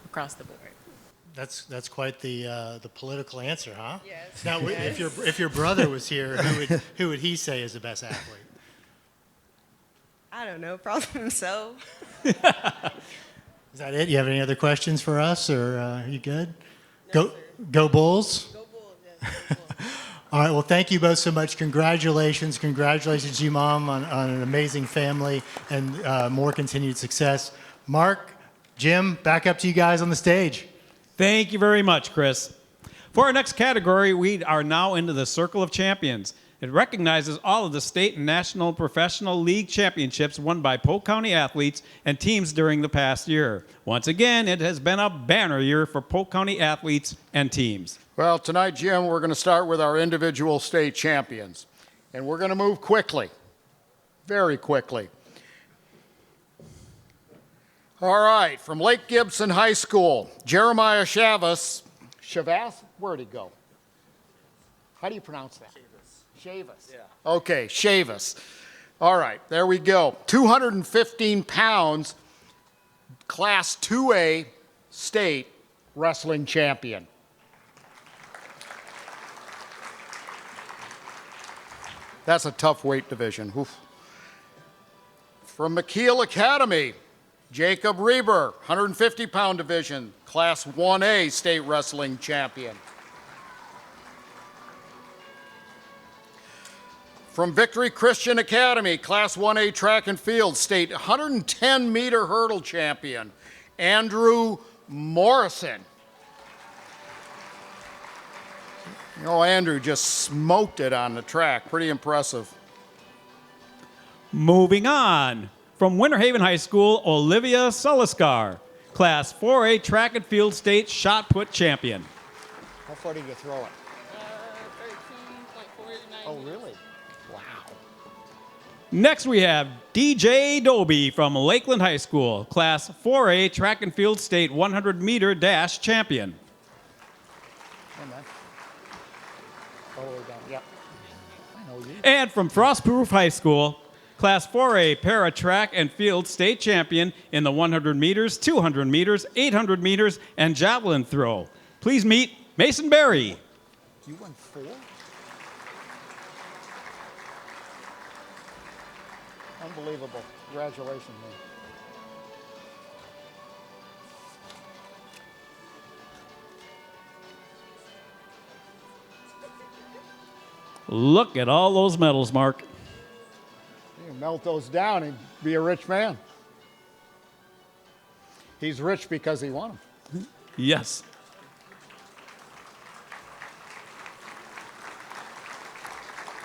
across the board. That's quite the political answer, huh? Yes. Now, Yes. if your brother was here, who would he say is the best athlete? I don't know, probably himself. Is that it? You have any other questions for us, or are you good? No, Go Bulls. Go Bulls, yes. Go Bulls. All right. Well, thank you both so much. Congratulations to you, Mom, on an amazing family and more continued success. Mark, Jim, back up to you guys on the stage. Thank you very much, Chris. For our next category, we are now into the Circle of Champions. It recognizes all of the state and national professional league championships won by Polk County athletes and teams during the past year. Once again, it has been a banner year for Polk County athletes and teams. Well, tonight, Jim, we're going to start with our individual state champions. And we're going to move quickly, very quickly. All right, from Lake Gibson High School, Jeremiah Shavas. Where'd he go? How do you pronounce that? Shavas. Yeah. Okay, Shavas. All right, there we go. 215 pounds, Class 2A state wrestling champion. That's a tough weight division. Oof. From McKeel Academy, Jacob Reber, 150-pound division, Class 1A state wrestling champion. From Victory Christian Academy, Class 1A track and field, state 110-meter hurdle champion, Andrew Morrison. You know, Andrew just smoked it on the track. Pretty impressive. Moving on, from Winter Haven High School, Olivia Soliskar, Class 4A track and field state shot put champion. How far did you throw it? 13.49. Oh, really? Wow. Next, we have DJ Doby from Lakeland High School, Class 4A track and field state 100-meter dash champion. Hey, man. All the way down. Yep. I know you. And from Frostproof High School, Class 4A para track and field state champion in the 100 meters, 200 meters, 800 meters, and javelin throw. Please meet Mason Berry. You won 4? Unbelievable. Congratulations, man. Look at all those medals, Mark. You can melt those down and be a rich man. He's rich because he won them. Yes.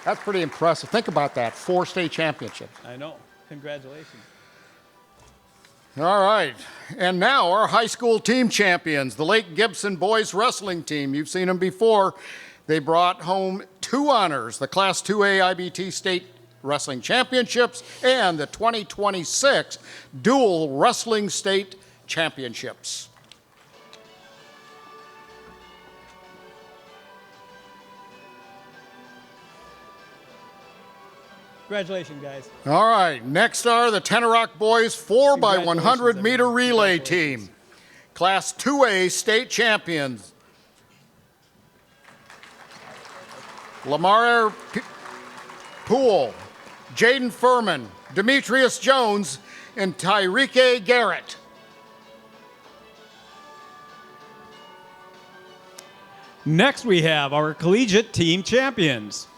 That's pretty impressive. Think about that. 4 state championships. I know. Congratulations. All right. And now our high school team champions, the Lake Gibson boys wrestling team. You've seen them before. They brought home 2 honors, the Class 2A IBT State Wrestling Championships and the 2026 Dual Wrestling State Championships. Congratulations, guys. All right, next are the Tenorock Boys 4x100 meter relay team. Class 2A state champions. Lamar Poole, Jaden Furman, Demetrius Jones, and Tyreek Garrett. Next, we have our collegiate team champions.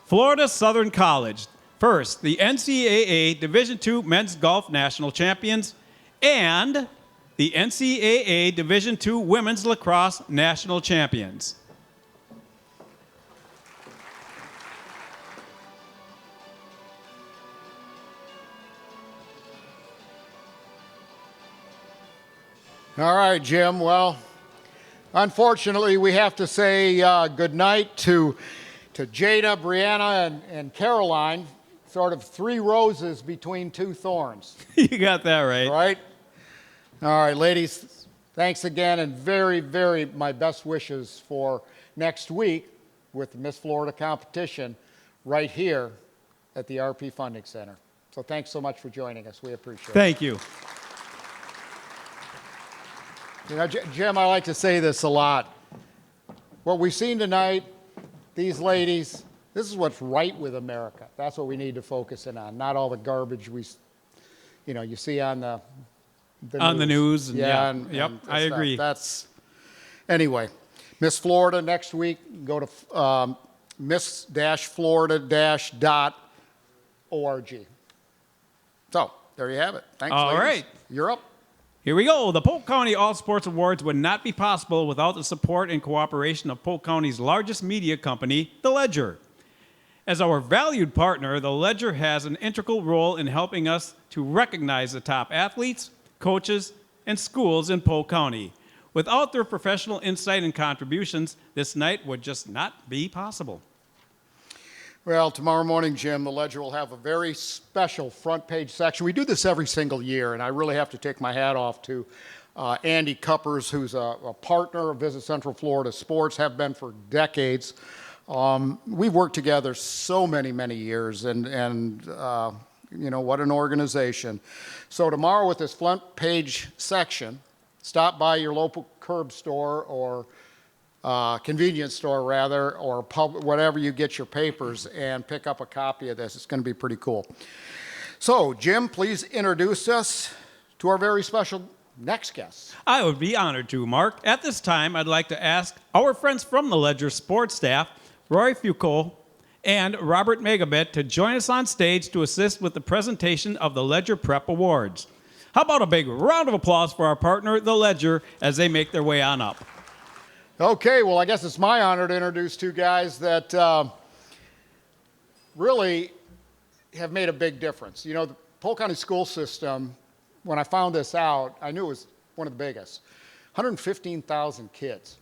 Florida Southern College. First, the NCAA Division II Men's Golf National Champions and the NCAA Division II Women's Lacrosse National Champions. All right, Jim. Well, unfortunately, we have to say good night to Jada, Brianna, and Caroline. Sort of 3 roses between 2 thorns. You got that right. Right? All right, ladies, thanks again, and very, very my best wishes for next week with the Miss Florida competition right here at the RP Funding Center. So thanks so much for joining us. We appreciate it. Thank you. You know, Jim, I like to say this a lot. What we've seen tonight, these ladies, this is what's right with America. That's what we need to focus in on, not all the garbage you see on the news. And yeah, yep, and I stuff. agree. Anyway, Miss Florida next week, go to miss-florida-.org. So, there you have it. Thanks, All ladies. right. You're up. Here we go. The Polk County All Sports Awards would not be possible without the support and cooperation of Polk County's largest media company, The Ledger. As our valued partner, The Ledger has an integral role in helping us to recognize the top athletes, coaches, and schools in Polk County. Without their professional insight and contributions, this night would just not be possible. Well, tomorrow morning, Jim, the Ledger will have a very special front page section. We do this every single year, and I really have to take my hat off to Andy Cuppers, who's a partner of Visit Central Florida Sports, have been for decades. We've worked together so many, many years, and what an organization. So tomorrow with this front page section, stop by your local curb store or convenience store rather, or whatever you get your papers, and pick up a copy of this. It's going to be pretty cool. So, Jim, please introduce us to our very special next guest. I would be honored to, Mark. At this time, I'd like to ask our friends from the Ledger sports staff, Roy Foucault and Robert Megabit, to join us on stage to assist with the presentation of the Ledger Prep Awards. How about a big round of applause for our partner, the Ledger, as they make their way on up. Okay, well, I guess it's my honor to introduce 2 guys that really have made a big difference. You know, the Polk County school system, when I found this out, I knew it was one of the biggest. 115,000 kids.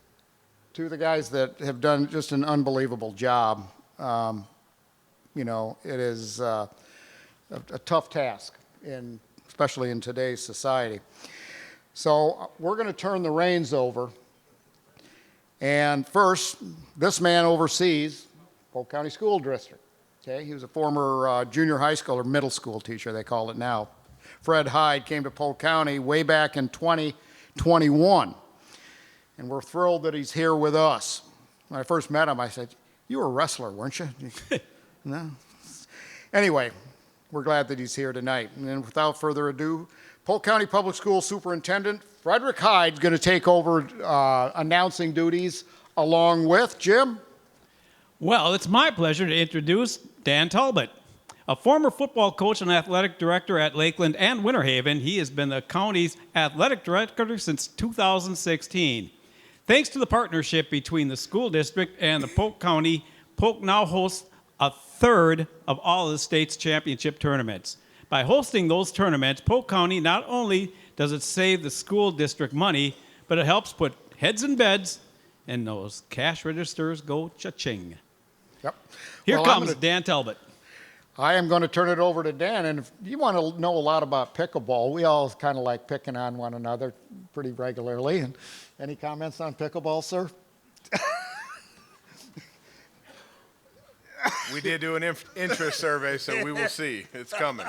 2 of the guys that have done just an unbelievable job. It is a tough task, especially in today's society. So we're going to turn the reins over. And first, this man oversees Polk County School District. Okay, he was a former junior high school or middle school teacher, they call it now. Fred Hyde came to Polk County way back in 2021. And we're thrilled that he's here with us. When I first met him, I said, "You were a wrestler, weren't you?" No. Anyway, we're glad that he's here tonight. And without further ado, Polk County Public School Superintendent Frederick Hyde is going to take over announcing duties along with Jim. Well, it's my pleasure to introduce Dan Talbot. A former football coach and athletic director at Lakeland and Winter Haven, he has been the county's athletic director since 2016. Thanks to the partnership between the school district and the Polk County, Polk now hosts a third of all of the state's championship tournaments. By hosting those tournaments, Polk County not only does it save the school district money, but it helps put heads in beds and those cash registers go cha-ching. Yep. Here comes Dan Talbot. I am going to turn it over to Dan, and if you want to know a lot about pickleball, we all kind of like picking on one another pretty regularly. And any comments on pickleball, sir? We did do an interest survey, so we will see. It's coming.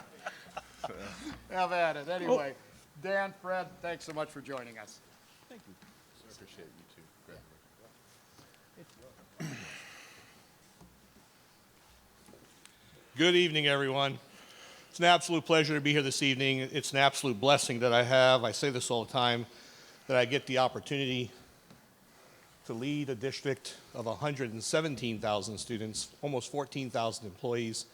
Have at it. Anyway, Dan, Fred, thanks so much for joining us. Thank you. I appreciate you too. Good evening, everyone. It's an absolute pleasure to be here this evening. It's an absolute blessing that I say this all the time, that I get the opportunity to lead a district of 117,000 students, almost 14,000 employees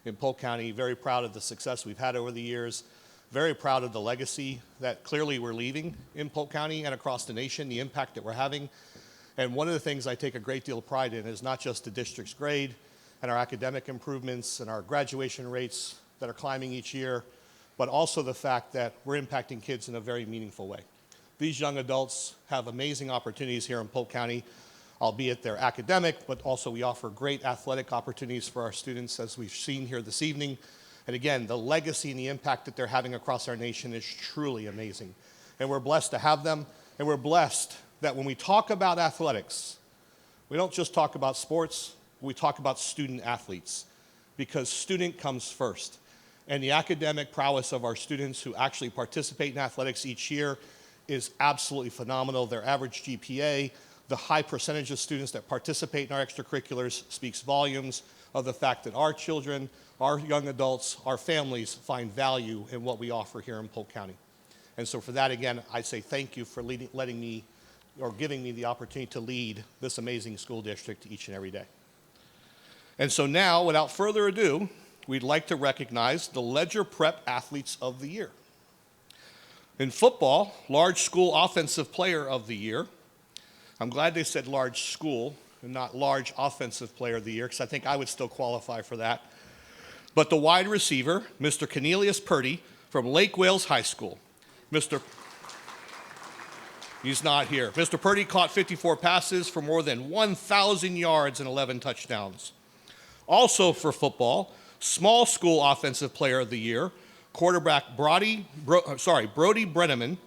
in Polk County. Very proud of the success we've had over the years. Very proud of the legacy that clearly we're leaving in Polk County and across the nation, the impact that we're having. And one of the things I take a great deal of pride in is not just the district's grade and our academic improvements and our graduation rates that are climbing each year, but also the fact that we're impacting kids in a very meaningful way. These young adults have amazing opportunities here in Polk County, albeit they're academic, but also we offer great athletic opportunities for our students, as we've seen here this evening. And again, the legacy and the impact that they're having across our nation is truly amazing. And we're blessed to have them, and we're blessed that when we talk about athletics, we don't just talk about sports, we talk about student athletes, because student comes first. And the academic prowess of our students who actually participate in athletics each year is absolutely phenomenal. Their average GPA, the high percentage of students that participate in our extracurriculars speaks volumes of the fact that our children, our young adults, our families find value in what we offer here in Polk County. And so for that, again, I say thank you for letting me, or giving me the opportunity to lead this amazing school district each and every day. And so now, without further ado, we'd like to recognize the Ledger Prep Athletes of the Year. In football, Large School Offensive Player of the Year. I'm glad they said large school and not large offensive player of the year, because I think I would still qualify for that. But the wide receiver, Mr. Cornelius Purdy from Lake Wales High School. He's not here. Mr. Purdy caught 54 passes for more than 1,000 yards and 11 touchdowns. Also for football, Small School Offensive Player of the Year, quarterback Brody Brenneman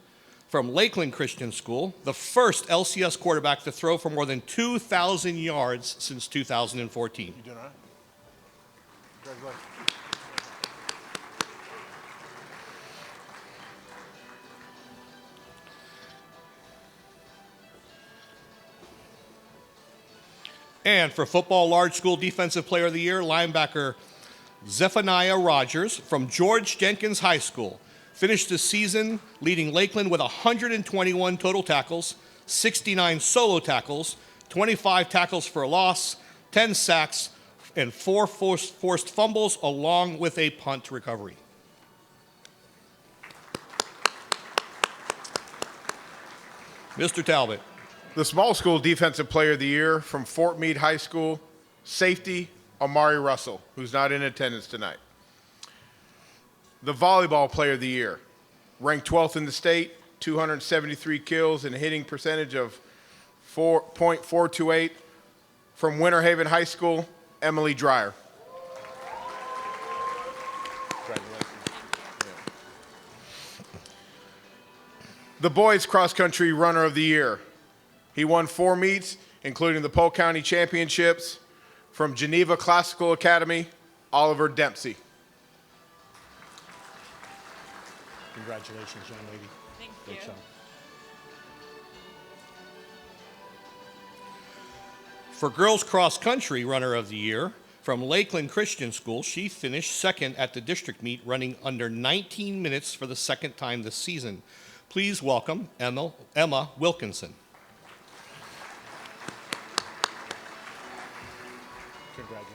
from Lakeland Christian School, the first LCS quarterback to throw for more than 2,000 yards since 2014. You doing all right? Congratulations. And for football, Large School Defensive Player of the Year, linebacker Zephaniah Rogers from George Jenkins High School. Finished the season leading Lakeland with 121 total tackles, 69 solo tackles, 25 tackles for a loss, 10 sacks, and 4 forced fumbles, along with a punt recovery. Mr. Talbot. The Small School Defensive Player of the Year from Fort Meade High School, safety Amari Russell, who's not in attendance tonight. The Volleyball Player of the Year, ranked 12th in the state, 273 kills and a hitting percentage of 4.428, from Winter Haven High School, Emily Dreyer. The Boys Cross Country Runner of the Year. He won 4 meets, including the Polk County Championships, from Geneva Classical Academy, Oliver Dempsey. Congratulations, young lady. Thank Great you. job. For Girls Cross Country Runner of the Year, from Lakeland Christian School, she finished second at the district meet, running under 19 minutes for the second time this season. Please welcome Emma Wilkinson. Congratulations.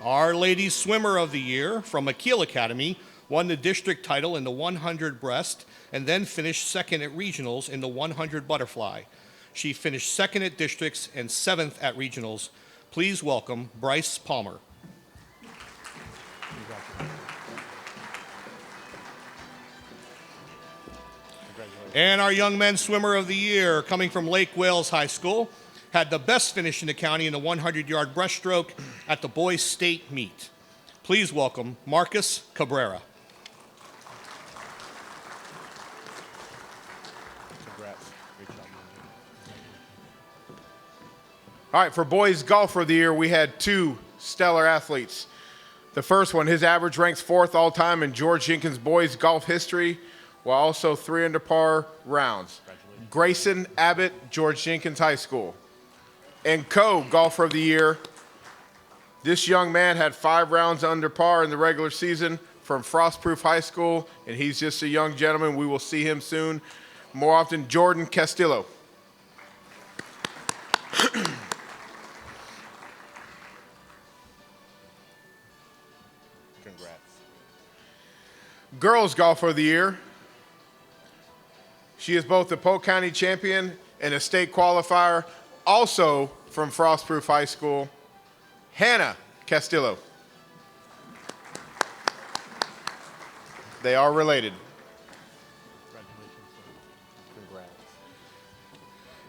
Our Ladies Swimmer of the Year from McKeel Academy won the district title in the 100 breast and then finished second at regionals in the 100 butterfly. She finished second at districts and 7th at regionals. Please welcome Bryce Palmer. And our Young Men's Swimmer of the Year, coming from Lake Wales High School, had the best finish in the county in the 100-yard breaststroke at the boys' state meet. Please welcome Marcus Cabrera. Congrats. Great job. All right, for boys golfer of the year, we had 2 stellar athletes. The first one, his average ranks 4th all time in George Jenkins boys golf history, while also 3 under par rounds. Grayson Abbott, George Jenkins High School. And co-golfer of the year, this young man had 5 rounds under par in the regular season from Frostproof High School, and he's just a young gentleman. We will see him soon. More often, Jordan Castillo. Congrats. Girls golfer of the year. She is both a Polk County champion and a state qualifier, also from Frostproof High School, Hannah Castillo. They are related.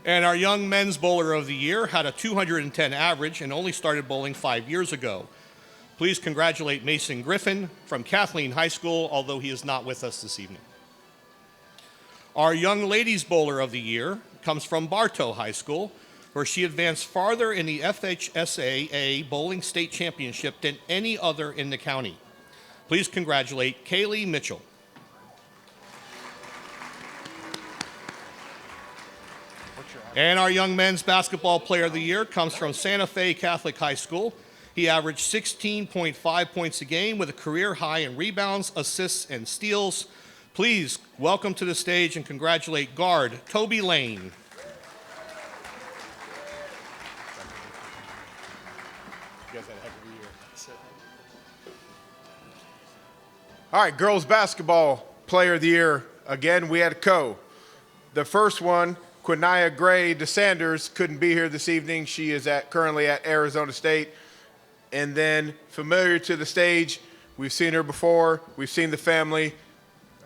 And our young men's bowler of the year had a 210 average and only started bowling 5 years ago. Please congratulate Mason Griffin from Kathleen High School, although he is not with us this evening. Our young ladies bowler of the year comes from Bartow High School, where she advanced farther in the FHSAA Bowling State Championship than any other in the county. Please congratulate Kaylee Mitchell. And our young men's basketball player of the year comes from Santa Fe Catholic High School. He averaged 16.5 points a game with a career high in rebounds, assists, and steals. Please welcome to the stage and congratulate guard Toby Lane. All right, girls basketball player of the year. Again, we had The first one, Quinaya Gray DeSanders, couldn't be here this evening. She is currently at Arizona State. And then familiar to the stage, we've seen her before, we've seen the family.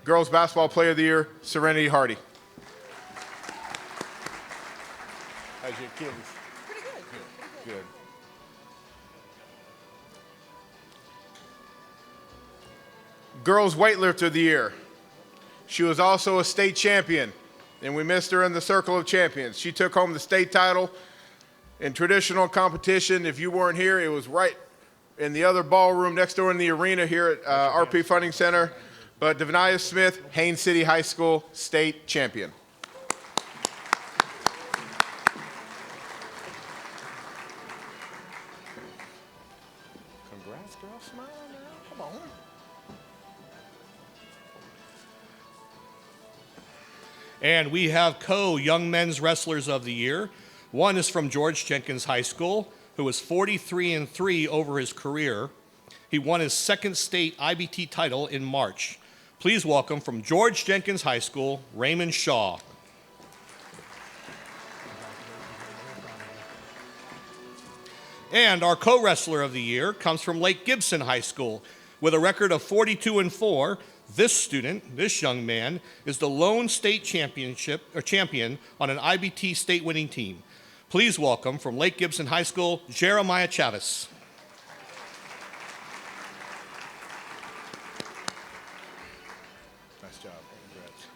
Girls basketball player of the year, Serenity Hardy. How's your kids? Pretty good. Good. Girls weightlifter of the year. She was also a state champion, and we missed her in the Circle of Champions. She took home the state title in traditional competition. If you weren't here, it was right in the other ballroom next door in the arena here at RP Funding Center. But Devania Smith, Haines City High School, state champion. Congrats, girl. Smile now. Come on. And we have young men's wrestlers of the year. One is from George Jenkins High School, who was 43-3 over his career. He won his second state IBT title in March. Please welcome from George Jenkins High School, Raymond Shaw. And our co-wrestler of the year comes from Lake Gibson High School. With a record of 42-4, this young man, is the lone state champion on an IBT state winning team. Please welcome from Lake Gibson High School, Jeremiah Chavez. Nice job. Congrats.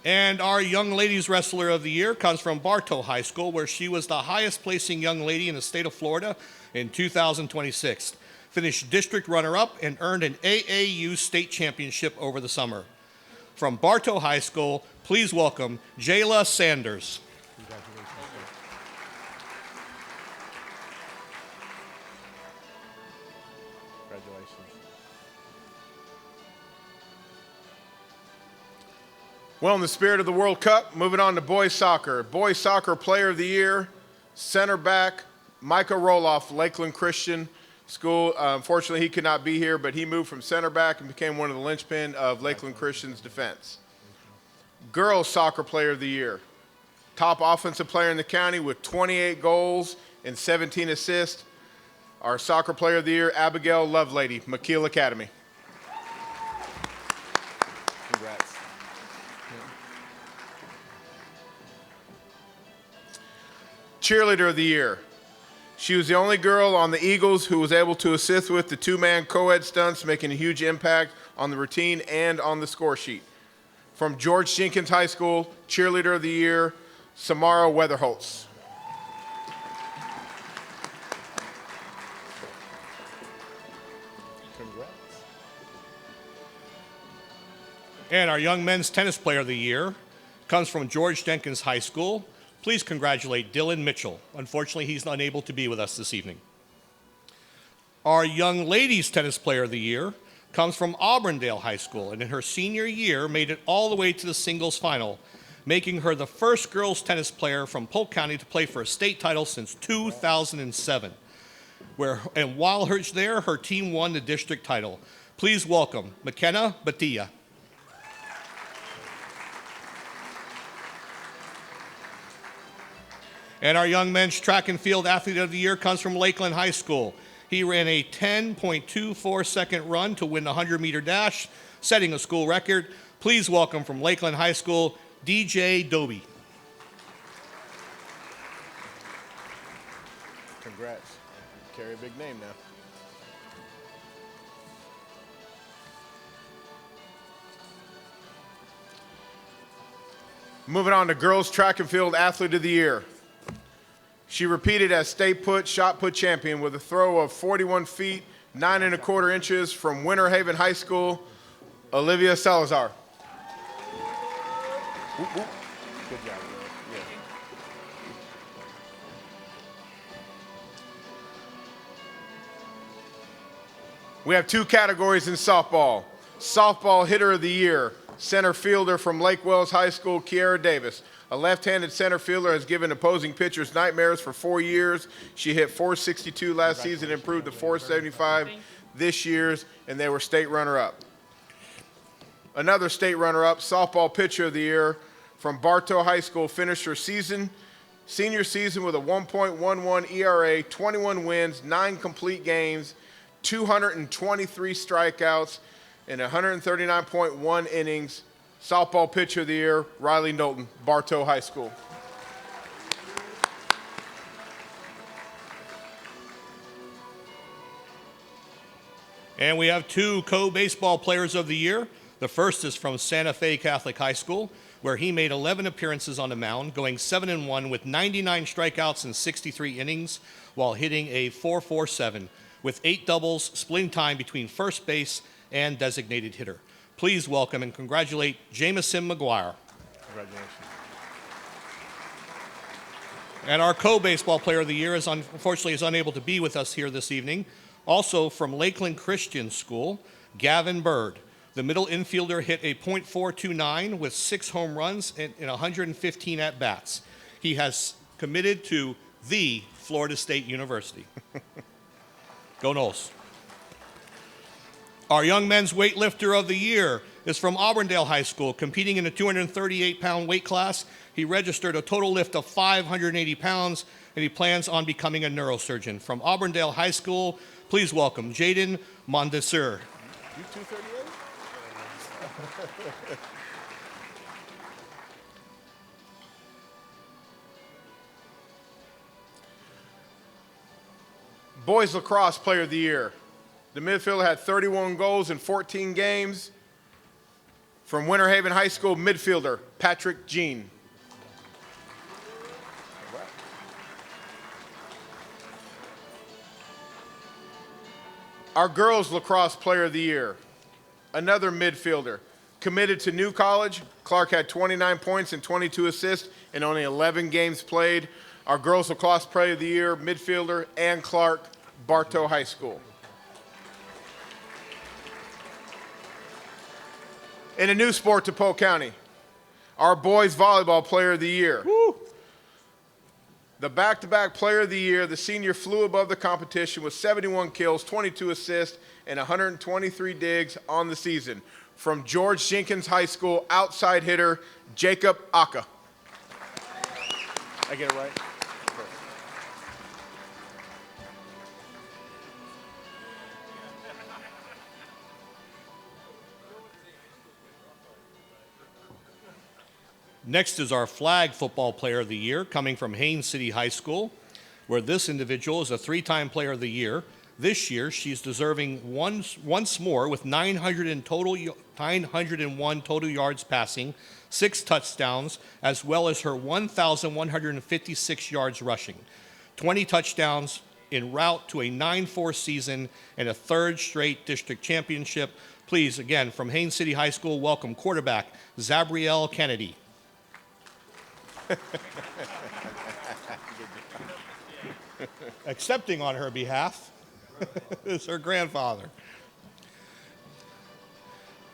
And our young ladies wrestler of the year comes from Bartow High School, where she was the highest placing young lady in the state of Florida in 2026. Finished district runner-up and earned an AAU state championship over the summer. From Bartow High School, please welcome Jayla Sanders. Congratulations. Well, in the spirit of the World Cup, moving on to boys soccer. Boys soccer player of the year, center back, Micah Roloff, Lakeland Christian School. Unfortunately, he could not be here, but he moved from center back and became one of the linchpin of Lakeland Christian's defense. Girls soccer player of the year, top offensive player in the county with 28 goals and 17 assists. Our soccer player of the year, Abigail Lovelady, McKeel Academy. Congrats. Cheerleader of the year. She was the only girl on the Eagles who was able to assist with the two-man co-ed stunts, making a huge impact on the routine and on the score sheet. From George Jenkins High School, cheerleader of the year, Samara Weatherholtz. And our Young Men's Tennis Player of the Year comes from George Jenkins High School. Please congratulate Dylan Mitchell. Unfortunately, he's unable to be with us this evening. Our Young Ladies Tennis Player of the Year comes from Auburndale High School, and in her senior year made it all the way to the singles final, making her the first girls tennis player from Polk County to play for a state title since 2007. And while there, her team won the district title. Please welcome McKenna Batilla. And our Young Men's Track and Field Athlete of the Year comes from Lakeland High School. He ran a 10.24 second run to win the 100-meter dash, setting a school record. Please welcome from Lakeland High School, DJ Doby. Congrats. Carry a big name now. Moving on to Girls Track and Field Athlete of the Year. She repeated as state put, shot put champion with a throw of 41 feet, 9 1/4 inches from Winter Haven High School, Olivia Salazar. Good job, girl. Yeah. We have 2 categories in softball. Softball Hitter of the Year, center fielder from Lake Wells High School, Kiara Davis. A left-handed center fielder has given opposing pitchers nightmares for 4 years. She hit .462 last season, improved to .475 this year's, and they were state runner-up. Another state runner-up, softball pitcher of the year from Bartow High School, finished her senior season with a 1.11 ERA, 21 wins, 9 complete games, 223 strikeouts, and 139.1 innings. Softball pitcher of the year, Riley Knowlton, Bartow High School. And we have 2 co-baseball players of the year. The first is from Santa Fe Catholic High School, where he made 11 appearances on the mound, going 7-1 with 99 strikeouts and 63 innings, while hitting a .447 with 8 doubles, splitting time between first base and designated hitter. Please welcome and congratulate Jamison McGuire. Congratulations. And our co-baseball player of the year unfortunately is unable to be with us here this evening. Also from Lakeland Christian School, Gavin Bird. The middle infielder hit a .429 with 6 home runs and 115 at-bats. He has committed to the Florida State University. Go Noles. Our Young Men's Weightlifter of the Year is from Auburndale High School, competing in a 238-pound weight class. He registered a total lift of 580 pounds, and he plans on becoming a neurosurgeon. From Auburndale High School, please welcome Jaden Mondesir. You 238? Boys Lacrosse Player of the Year. The midfielder had 31 goals in 14 games. From Winter Haven High School, midfielder Patrick Jean. Our Girls Lacrosse Player of the Year. Another midfielder. Committed to New College, Clark had 29 points and 22 assists in only 11 games played. Our Girls Lacrosse Player of the Year, midfielder Ann Clark, Bartow High School. In a new sport to Polk County, our Boys Volleyball Player of the Year. Woo! The back-to-back Player of the Year, the senior flew above the competition with 71 kills, 22 assists, and 123 digs on the season. From George Jenkins High School, outside hitter Jacob Aka. I get it right? Next is our Flag Football Player of the Year, coming from Haines City High School, where this individual is a 3-time Player of the Year. This year, she's deserving once more with 901 total yards passing, 6 touchdowns, as well as her 1,156 yards rushing, 20 touchdowns en route to a 9-4 season and a 3rd straight district championship. Please, again, from Haines City High School, welcome quarterback Zabrielle Kennedy. Accepting on her behalf is her grandfather.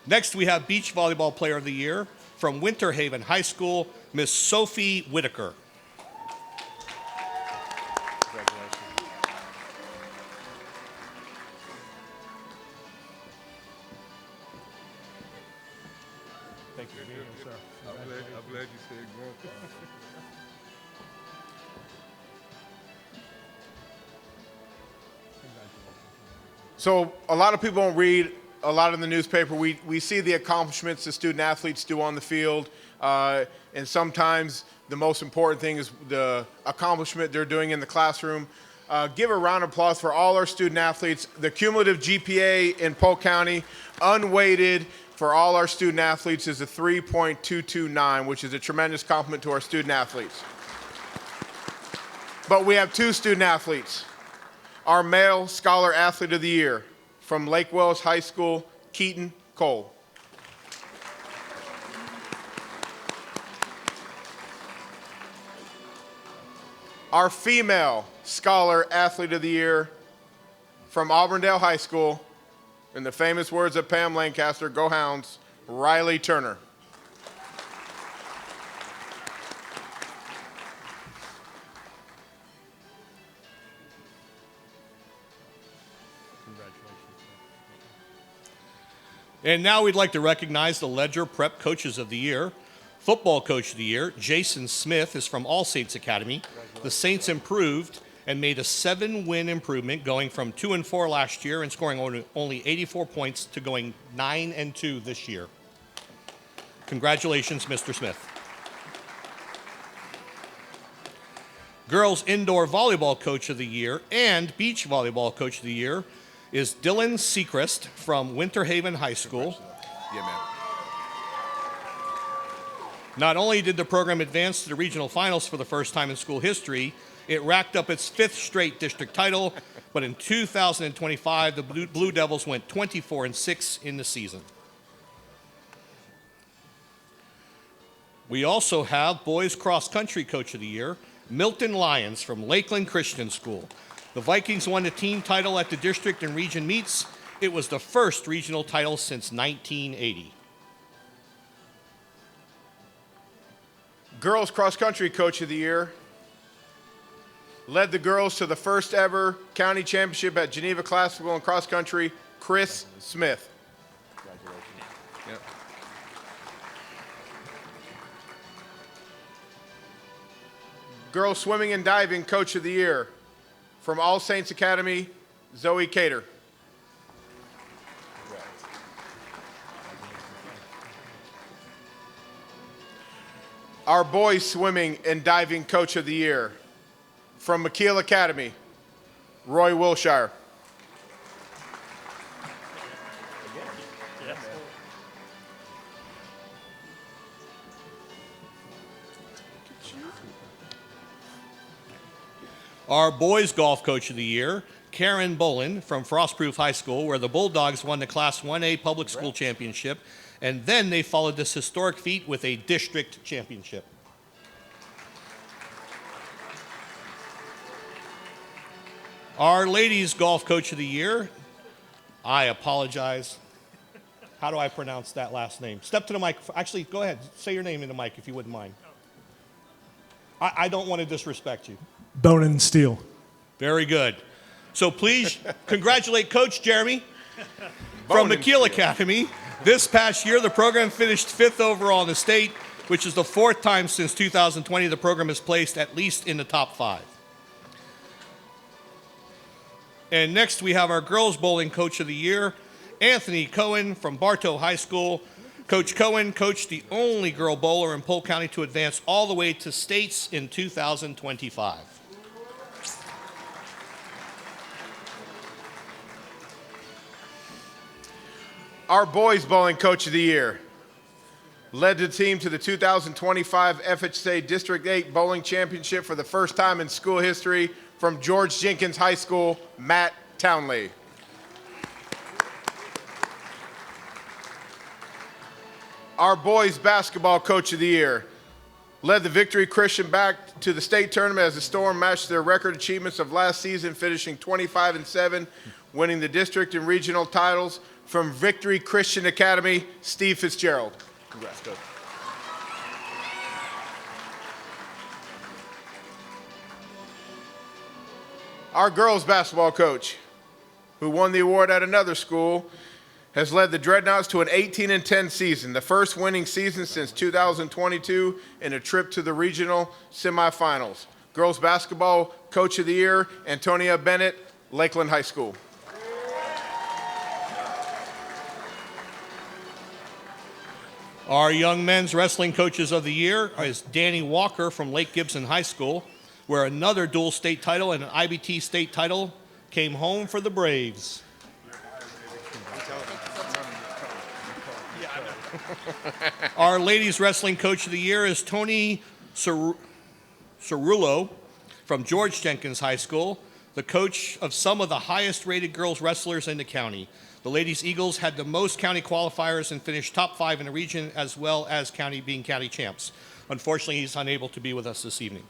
Next, we have Beach Volleyball Player of the Year from Winter Haven High School, Miss Sophie Whitaker. Thank you for being here, sir. I'm glad you said grandpa. So a lot of people don't read a lot in the newspaper. We see the accomplishments the student athletes do on the field, and sometimes the most important thing is the accomplishment they're doing in the classroom. Give a round of applause for all our student athletes. The cumulative GPA in Polk County, unweighted, for all our student athletes is a 3.229, which is a tremendous compliment to our student athletes. But we have two student athletes. Our male Scholar Athlete of the Year from Lake Wells High School, Keaton Cole. Our female Scholar Athlete of the Year from Auburndale High School, in the famous words of Pam Lancaster, go Hounds, Riley Turner. And now we'd like to recognize the Ledger Prep Coaches of the Year. Football Coach of the Year, Jason Smith, is from All Saints Academy. The Saints improved and made a 7-win improvement, going from 2-4 last year and scoring only 84 points to going 9-2 this year. Congratulations, Mr. Smith. Girls Indoor Volleyball Coach of the Year and Beach Volleyball Coach of the Year is Dylan Sechrist from Winter Haven High School. Yeah, man. Not only did the program advance to the regional finals for the first time in school history, it racked up its 5th straight district title, but in 2025, the Blue Devils went 24-6 in the season. We also have Boys Cross Country Coach of the Year, Milton Lyons from Lakeland Christian School. The Vikings won the team title at the district and region meets. It was the first regional title since 1980. Girls Cross Country Coach of the Year, led the girls to the first ever county championship at Geneva Classical and Cross Country, Chris Smith. Congratulations. Yep. Girls Swimming and Diving Coach of the Year, from All Saints Academy, Zoe Cater. Our Boys Swimming and Diving Coach of the Year, from McKeel Academy, Roy Wilshire. Our Boys Golf Coach of the Year, Karen Bolin from Frostproof High School, where the Bulldogs won the Class 1A Public School Championship, and then they followed this historic feat with a district championship. Our Ladies Golf Coach of the Year, I apologize. How do I pronounce that last name? Step to the mic. Actually, go ahead. Say your name in the mic if you wouldn't mind. I don't want to disrespect you. Bone and Steel. Very good. So please congratulate Coach Jeremy from McKeel Academy. This past year, the program finished 5th overall in the state, which is the 4th time since 2020 the program has placed at least in the top 5. And next we have our Girls Bowling Coach of the Year, Anthony Cohen from Bartow High School. Coach Cohen coached the only girl bowler in Polk County to advance all the way to states in 2025. Our Boys Bowling Coach of the Year, led the team to the 2025 FHSA District 8 Bowling Championship for the first time in school history, from George Jenkins High School, Matt Townley. Our boys basketball coach of the year led the Victory Christian back to the state tournament as the Storm matched their record achievements of last season, finishing 25-7, winning the district and regional titles. From Victory Christian Academy, Steve Fitzgerald. Congrats, Coach. Our girls basketball coach, who won the award at another school, has led the Dreadnoughts to an 18-10 season, the first winning season since 2022 in a trip to the regional semifinals. Girls basketball coach of the year, Antonia Bennett, Lakeland High School. Our young men's wrestling coaches of the year is Danny Walker from Lake Gibson High School, where another dual state title and an IBT state title came home for the Braves. Our ladies wrestling coach of the year is Tony Cerullo from George Jenkins High School, the coach of some of the highest rated girls wrestlers in the county. The ladies Eagles had the most county qualifiers and finished top 5 in the region, as well as being county champs. Unfortunately, he's unable to be with us this evening.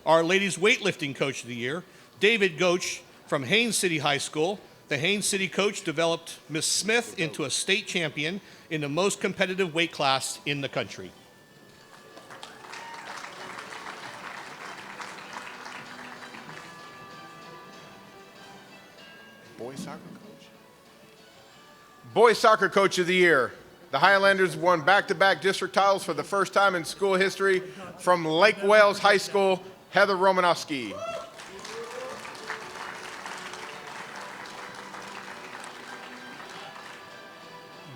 Our ladies weightlifting coach of the year, David Goach from Haines City High School. The Haines City coach developed Miss Smith into a state champion in the most competitive weight class in the country. Boys soccer coach. Boys soccer coach of the year. The Highlanders won back-to-back district titles for the first time in school history. From Lake Wales High School, Heather Romanowski.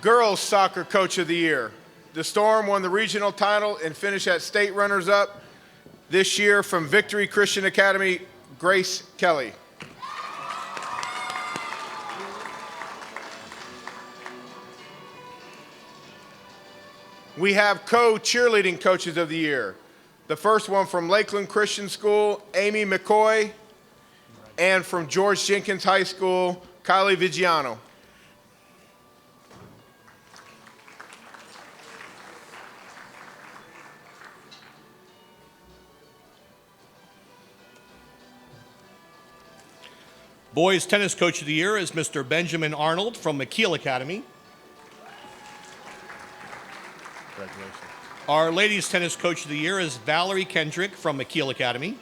Girls soccer coach of the year. The Storm won the regional title and finished at state runners-up this year. From Victory Christian Academy, Grace Kelly. We have co-cheerleading coaches of the year. The first one from Lakeland Christian School, Amy McCoy, and from George Jenkins High School, Kylie Vigiano. Boys tennis coach of the year is Mr. Benjamin Arnold from McKeel Academy. Congratulations. Our ladies tennis coach of the year is Valerie Kendrick from McKeel Academy.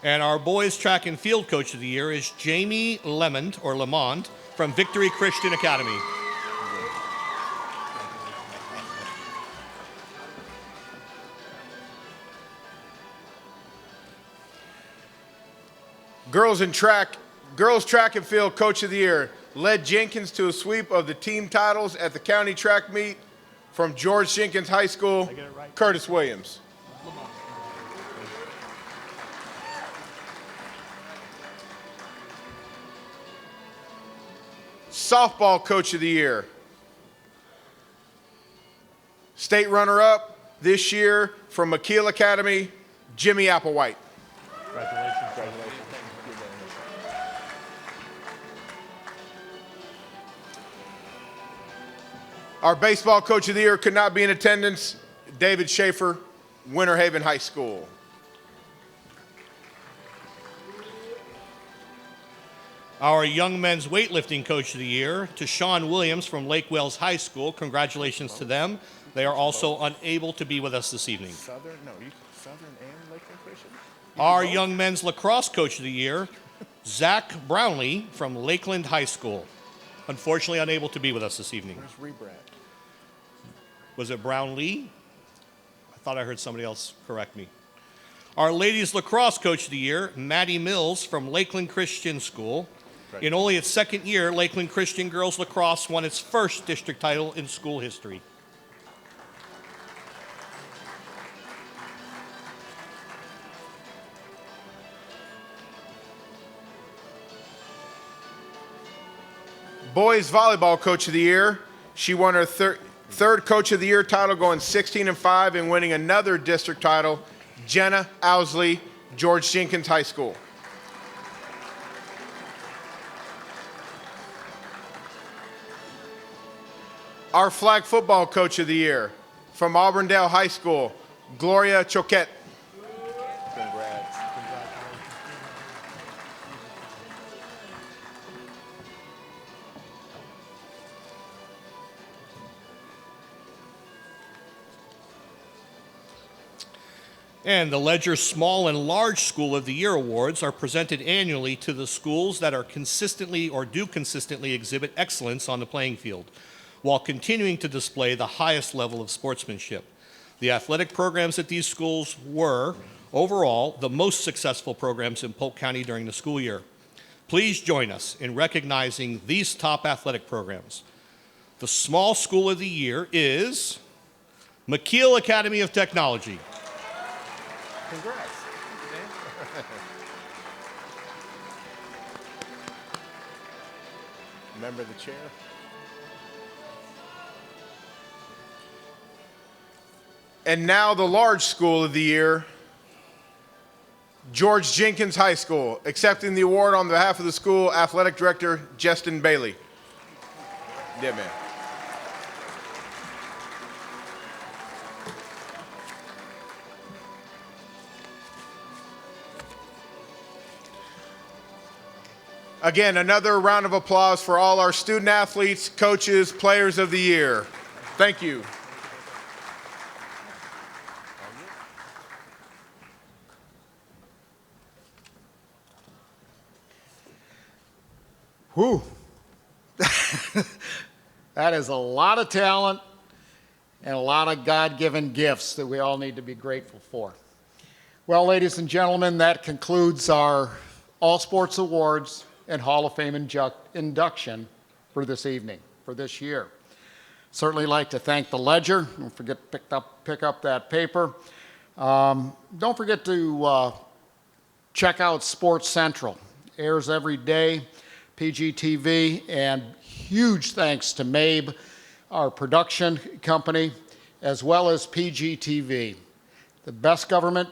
And our boys track and field coach of the year is Jamie Lemond from Victory Christian Academy. Girls track and field coach of the year led Jenkins to a sweep of the team titles at the county track meet. From George Jenkins High School, Curtis Williams. Softball coach of the year. State runner-up this year from McKeel Academy, Jimmy Applewhite. Congratulations. Our baseball coach of the year could not be in attendance, David Schaefer, Winter Haven High School. Our young men's weightlifting coach of the year, to Sean Williams from Lake Wales High School. Congratulations to them. They are also unable to be with us this evening. Southern and Lakeland Christian? Our young men's lacrosse coach of the year, Zach Brownlee from Lakeland High School. Unfortunately unable to be with us this evening. Where's Rebrad? Was it Brownlee? I thought I heard somebody else correct me. Our ladies lacrosse coach of the year, Maddie Mills from Lakeland Christian School. In only its second year, Lakeland Christian girls lacrosse won its first district title in school history. Boys volleyball coach of the year. She won her third coach of the year title, going 16-5 and winning another district title, Jenna Owsley, George Jenkins High School. Our flag football coach of the year from Auburndale High School, Gloria Choquette. Congrats. And the Ledger Small and Large School of the Year awards are presented annually to the schools that are consistently or do consistently exhibit excellence on the playing field, while continuing to display the highest level of sportsmanship. The athletic programs at these schools were, overall, the most successful programs in Polk County during the school year. Please join us in recognizing these top athletic programs. The Small School of the Year is McKeel Academy of Technology. Congrats. Remember the chair? And now the large school of the year, George Jenkins High School, accepting the award on behalf of the school, Athletic Director Justin Bailey. Yeah, man. Again, another round of applause for all our student athletes, coaches, players of the year. Thank you. Whew. That is a lot of talent and a lot of God-given gifts that we all need to be grateful for. Well, ladies and gentlemen, that concludes our All Sports Awards and Hall of Fame induction for this evening, for this year. Certainly like to thank the Ledger. Don't forget to pick up that paper. Don't forget to check out Sports Central. Airs every day, PGTV, and huge thanks to Mabe, our production company, as well as PGTV, the best government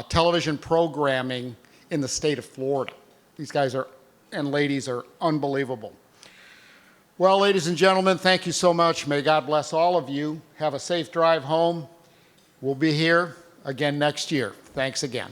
television programming in the state of Florida. These guys and ladies are unbelievable. Well, ladies and gentlemen, thank you so much. May God bless all of you. Have a safe drive home. We'll be here again next year. Thanks again.